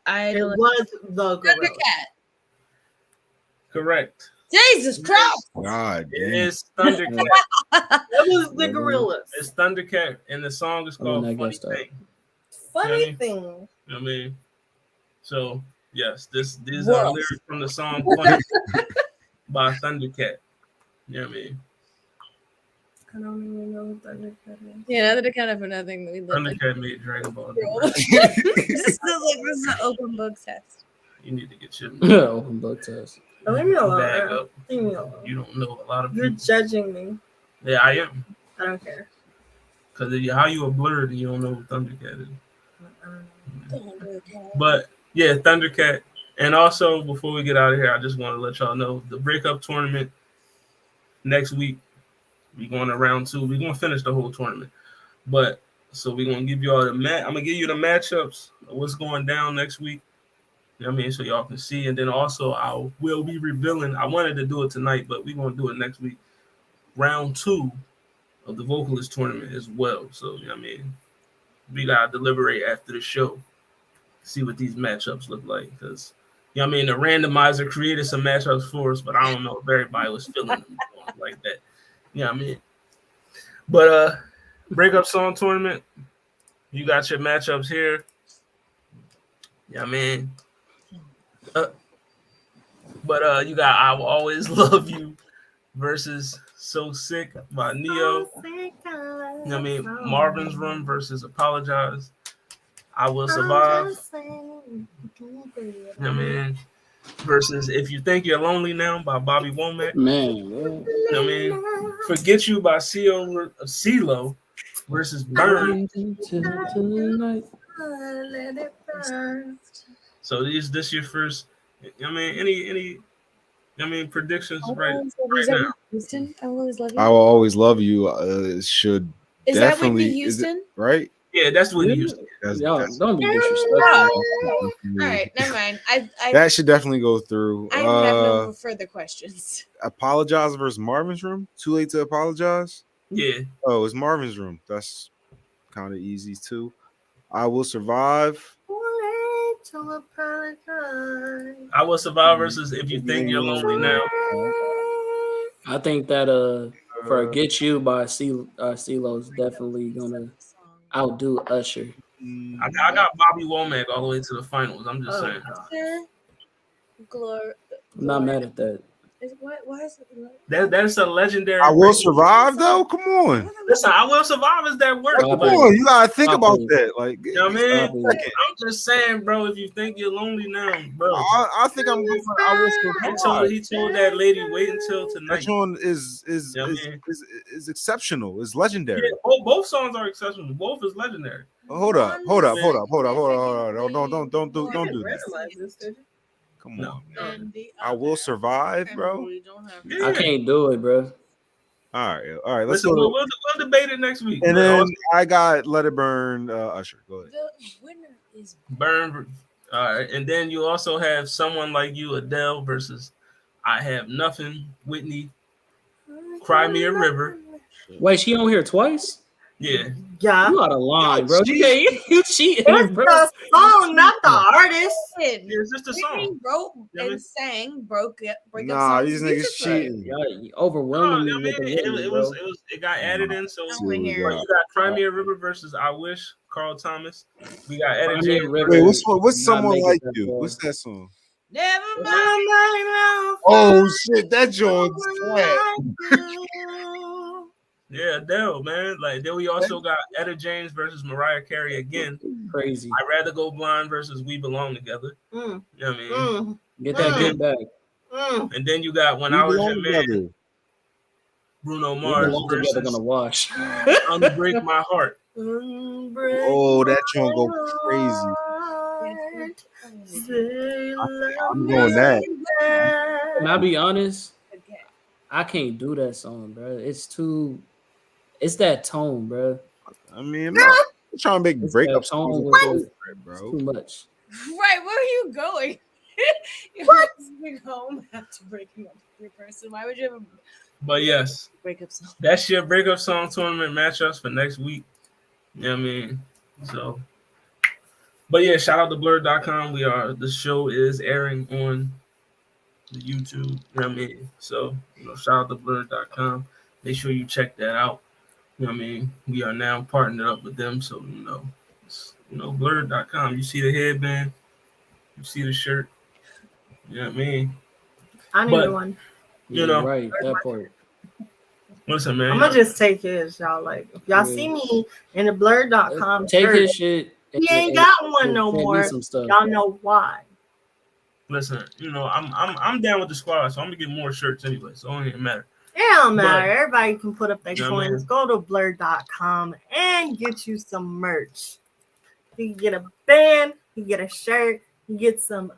was the Gorillaz. Thundercat. Correct. Jesus Christ! God It damn. is Thundercat. That was the Gorillaz. It's Thundercat, and the song is called I Funny guessed that. Thing. Funny thing. You know what I mean? So, yes, these What are else? lyrics from the song Funny Thing by Thundercat. You know what I mean? I don't even know what Thundercat is. Yeah, another kind of for nothing that we live in. Thundercat made Dragon Ball. This is an open book test. You need to get your Open book test. Oh, leave me bag alone. up. Leave me alone. You don't know a lot of You're people. judging me. Yeah, I am. I don't care. Because how you a blurred and you don't know who Thundercat is. I don't know. But yeah, Thundercat. And also, before we get out of here, I just want to let y'all know the breakup tournament next week. We're going to round 2. We're going to finish the whole tournament. But so we're going to give you all the I'm going to give you the matchups of what's going down next week. You know what I mean? So y'all can see. And then also I will be revealing. I wanted to do it tonight, but we're going to do it next week. Round 2 of the Vocalist tournament as well. So, you know what I mean? We got to deliberate after the show. See what these matchups look like. Because, you know what I mean? The randomizer created some matchups for us, but I don't know if everybody was feeling them like that. You know what I mean? But breakup song tournament, you got your matchups here. You know what I mean? But you got I Will Always Love You versus So Sick by Neo. You know what I mean? Marvin's Room versus Apologize. I Will Survive. You know what I mean? Versus If You Think You're Lonely Now by Bobby Womack. Man, You know what I mean? Forget You by CeeLo versus Burn. So this your first. I mean, any predictions right now? Houston, I will always love you. I Will Always Love You should Is that definitely Whitney Houston? right? Yeah, that's what he used to. y'all don't be disrespectful. All right, never mind. That should definitely go through. I have no further questions. Apologize versus Marvin's Room. Too Late to Apologize. Yeah. Oh, it's Marvin's Room. That's kind of easy too. I Will Survive. I Will Survive versus If You Think You're Lonely Now. I think that Forget You by CeeLo is definitely gonna outdo Usher. I got Bobby Womack all the way to the finals. I'm just saying. I'm not mad at that. Why is it? That's a legendary. I Will Survive though. Come on. Listen, I Will survive is that word. Come Like, on, you gotta think about Stop that. Like, you know what I mean? Stop I'm just saying, bro. If you think you're lonely now, bro. I think I'm going for I Will Survive. He told that lady, wait until That tonight. one is Yeah, man. exceptional. It's legendary. Yeah, both songs are exceptional. Both is legendary. Hold up. Don't do that. Come No. on. I Will Survive, bro. Yeah. I can't do it, bro. All right. Let's Listen, go. we'll debate it next week. And then I got Let It Burn. Usher, go ahead. The winner is Burn. All right, and then you also have Someone Like You, Adele versus I Have Nothing, Whitney. Cry Me a River. Wait, she on here twice? Yeah. Yeah. You out of line, bro. You cheating, It's bro. the song, not the artist. It's just a song. Whitney wrote Yeah, man. and sang break up Nah, songs these and niggas music cheating. Y'all No, overwhelming I me mean, with the it Whitney, was bro. it got added in. So I went here. you got Cry Me a River versus I Wish, Carl Thomas. We got Etta Cry Me a James. River. Wait, what's Not Someone making Like that You? far. What's that song? Never mind. Oh shit, that joint's flat. Yeah, Adele, man. Like then we also got Etta James versus Mariah Carey again. Crazy. I'd Rather Go Blind versus We Belong Together. Mm, You know what I mean? Get that good back. And then you got When We I Was Belong Your Man, Together. Bruno We Mars belong together versus gonna wash. Unbreak My Heart. Oh, that joint go crazy. I'm going that. Can I be honest? I can't do that song, bro. It's that tone, bro. I mean, I'm not trying to make It's breakup that tone songs, with the- It's bro. too much. Right, where are you going? What? Bring home after breaking up with your person. Why would you have a But yes, breakup song? that's your breakup song tournament matchups for next week. You know what I mean? So But yeah, shout out to blur.com. The show is airing on the YouTube. You know what I mean? So, shout out to blur.com. Make sure you check that out. You know what I mean? We are now partnered up with them. So, blur.com. You see the headband, you see the shirt. You know what I mean? I need one. Right, that part. Listen, man. I'm gonna just take his, y'all. Like, if y'all see me in the blur.com take shirt, his shit. He ain't got one no more. Y'all know why. Listen, I'm down with the squad, so I'm gonna get more shirts anyway. So it don't even matter. It don't matter. Everybody can put up their coins. Man. Go to blur.com and get you some merch. You can get a band, you get a shirt, you get some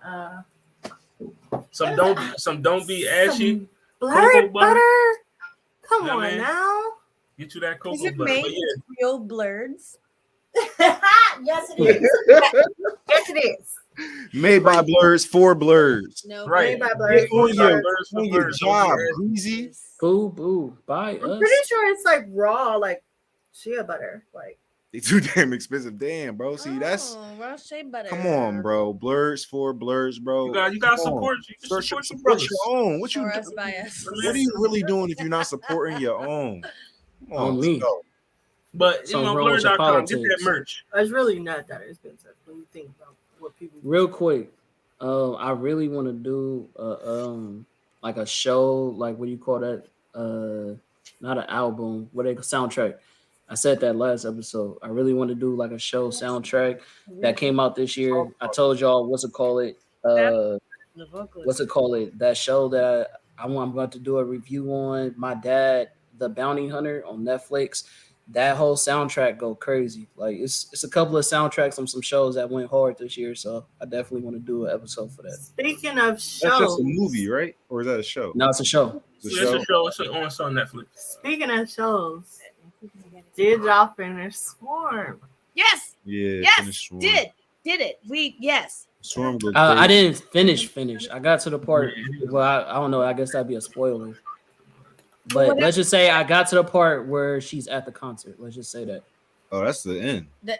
don't be ashy. Blur butter. Come on now. Get you that cocoa Is it butter. made with real blurs? Yes, it is. Yes, it is. Made by blurs for blurs. No, Right. Made by blurs. On your job, greasy. Boo. Buy I'm us. pretty sure it's like raw, like shea butter. Like They too damn expensive. Damn, bro. See, that's raw shea butter. come on, bro. Blurs for blurs, bro. You got to support. You can support your brothers. your own. What For us, by us. are you really doing if you're not supporting your own? Come on, On let's me. go. But Something wrong with your blur.com, get that politics. merch. it's really not that expensive when you think about what people. Real quick, I really want to do like a show, like what do you call that? Not an album, what they soundtrack. I said that last episode. I really want to do like a show soundtrack that came out this year. I told y'all what's it called it? The Vocalist. What's it called it? That show that I'm about to do a review on. My Dad, the Bounty Hunter on Netflix. That whole soundtrack go crazy. Like it's a couple of soundtracks on some shows that went hard this year. So I definitely want to do an episode for that. Speaking of shows, That's just a movie, right? Or is that a show? No, it's a show. It's a It's show. a show. It's on Netflix. Speaking of shows, did y'all finish Swarm? Yes. Yeah. Yes. finish Swarm. Did it? Yes. Swarm go I crazy. didn't finish. I got to the part. Well, I don't know. I guess that'd be a spoiler. But let's just say I got to the part where she's at the concert. Let's just say that. Oh, that's the end. The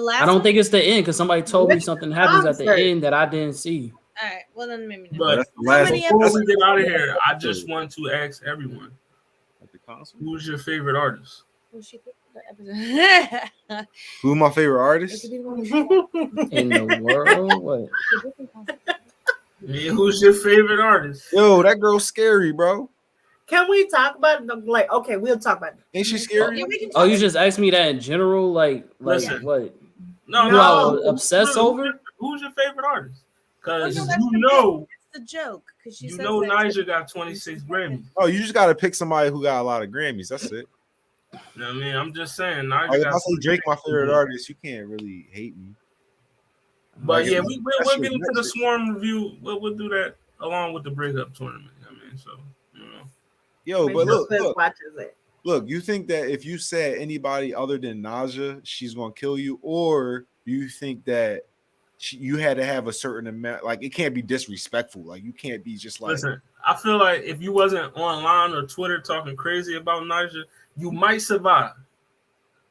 last. I don't think it's the end because somebody told me Which something happens at the concert? end that I didn't see. All right. Well, then maybe not. But That's the last many before episodes? we get out of here, I just want to ask everyone, at the concert. who's your favorite artist? Who my favorite artist? In the world, what? Yeah, who's your favorite artist? Yo, that girl's scary, bro. Can we talk about it? Like, okay, we'll talk about it. Ain't she scary? Yeah, we can Oh, you just asked me that in general, like Listen. what? No, Who I would obsess who's- over? Who's your favorite artist? Because Well, no, that's you the know, It's the joke because she you says know, that. Niger got 26 Grammys. Oh, you just gotta pick somebody who got a lot of Grammys. That's it. You know what I mean? I'm just saying, Like, Niger if got I say Drake my 26 favorite Grammys. artist, you can't really hate me. But Like, yeah, if- we'll that's get your into the message. Swarm review. We'll do that along with the breakup tournament. I mean, so Yo, Make but sure look, Quiz look, watches it. look. You think that if you said anybody other than Naja, she's gonna kill you, or do you think that you had to have a certain amount? Like, it can't be disrespectful. Like, you can't be just like. listen, I feel like if you wasn't online or Twitter talking crazy about Niger, you might survive.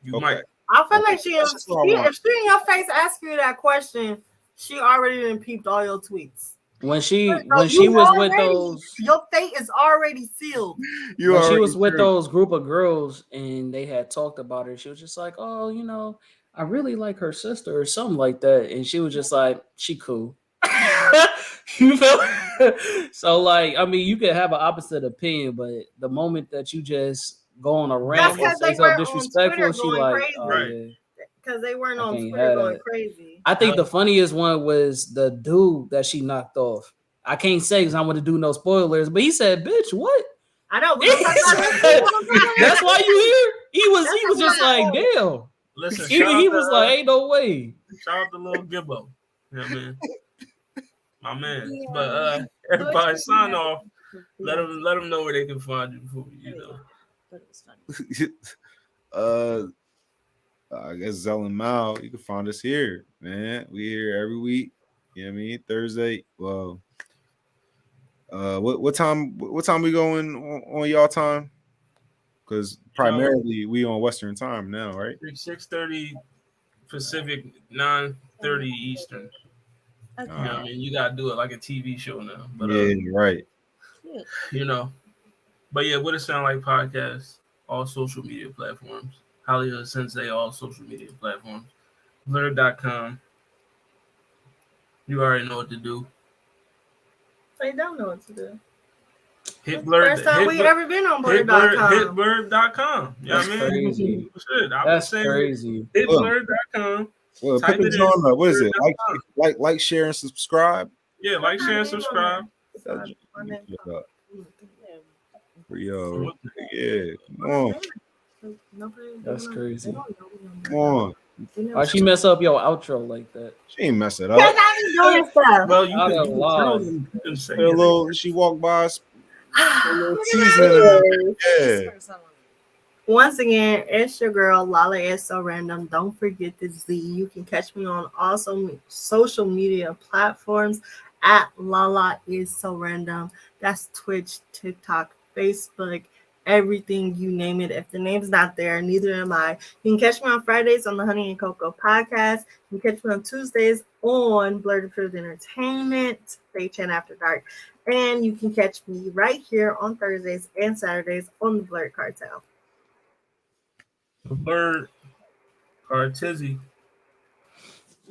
You Okay. might. I feel like That's just what I want. if she in your face ask you that question, she already done peeped all your tweets. When she So was with already- those your fate is already sealed. You when she already was with screwed. those group of girls and they had talked about her, she was just like, oh, I really like her sister or something like that. And she was just like, she cool. You feel? So, like, I mean, you could have an opposite opinion, but the moment that you just go on a rant That's and 'cause say they something weren't on disrespectful, Twitter she going like, crazy. oh, Right. yeah. Because they weren't I on can't Twitter have going that. crazy. I think the funniest one was the dude that she knocked off. I can't say because I want to do no spoilers, but he said, "Bitch, what?" I know. We don't talk about that. That's why you here. He was just like, "Damn." Listen, He was like, "Ain't no way." shout out to Lil Gibbo. You know what I mean? My man. Yeah. But everybody sign off. Let them know where they can find you before But it was funny. I guess Zell and Mal, you can find us here, man. We here every week. You know what I mean? Thursday. Well, what time we going on y'all time? Because primarily we on Western time now, right? 6:30 Pacific, 9:30 Eastern. Okay. You know what I mean? You gotta do it like a TV show now. But Yeah, right. you know. But yeah, what it sound like podcast, all social media platforms. Hollywood Sensei, all social media platforms. Blur.com. You already know what to do. They don't know what to do. Hit Blur. First time we ever been on Hit Blur.com. Blur.com. You know what I mean? Crazy. Shit, That's crazy. Hit Blur.com. Well, Type pick it a in. genre. What is it? Like, share, and subscribe. Yeah, like, share, and subscribe. Yo, yeah, come on, That's crazy. come on. Why she mess up your outro like that? She ain't mess it Because up. I be doing stuff. Well, you Out can of tell line. them. You can say A it. little, she walked by. A little seasoning. Yeah. Once again, it's your girl Lala is so random. Don't forget the Z. You can catch me on all social media platforms at Lala is so random. That's Twitch, TikTok, Facebook, everything you name it. If the name's not there, neither am I. You can catch me on Fridays on the Honey and Cocoa podcast. You can catch me on Tuesdays on Blurred Approved Entertainment, Day 10 After Dark. And you can catch me right here on Thursdays and Saturdays on the Blurred Cartel. The Blur Cartizzi.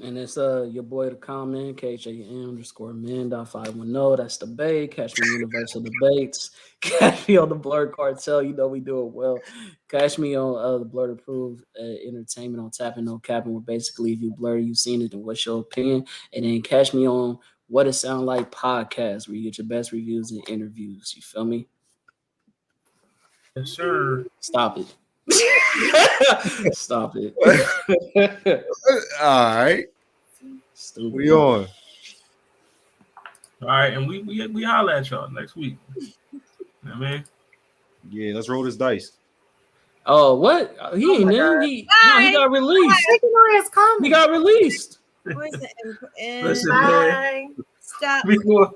And it's your boy the comment, KHAM_man.510. That's the Bay. Catch me Universal Debates. Catch me on the Blurred Cartel. You know we do it well. Catch me on the Blurred Approved Entertainment on Tapping No Capping, where basically if you blur, you've seen it, then what's your opinion? And then catch me on What It Sound Like podcast, where you get your best reviews and interviews. You feel me? Yes, sir. Stop it. Stop it. All right. Stupid. We on. All right, and we holler at y'all next week. You know what I mean? Yeah, let's roll this dice. Oh, what? He ain't in. He got released. He got released. Listen, Bye. Stop. we go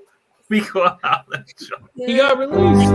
holler at y'all. He got released.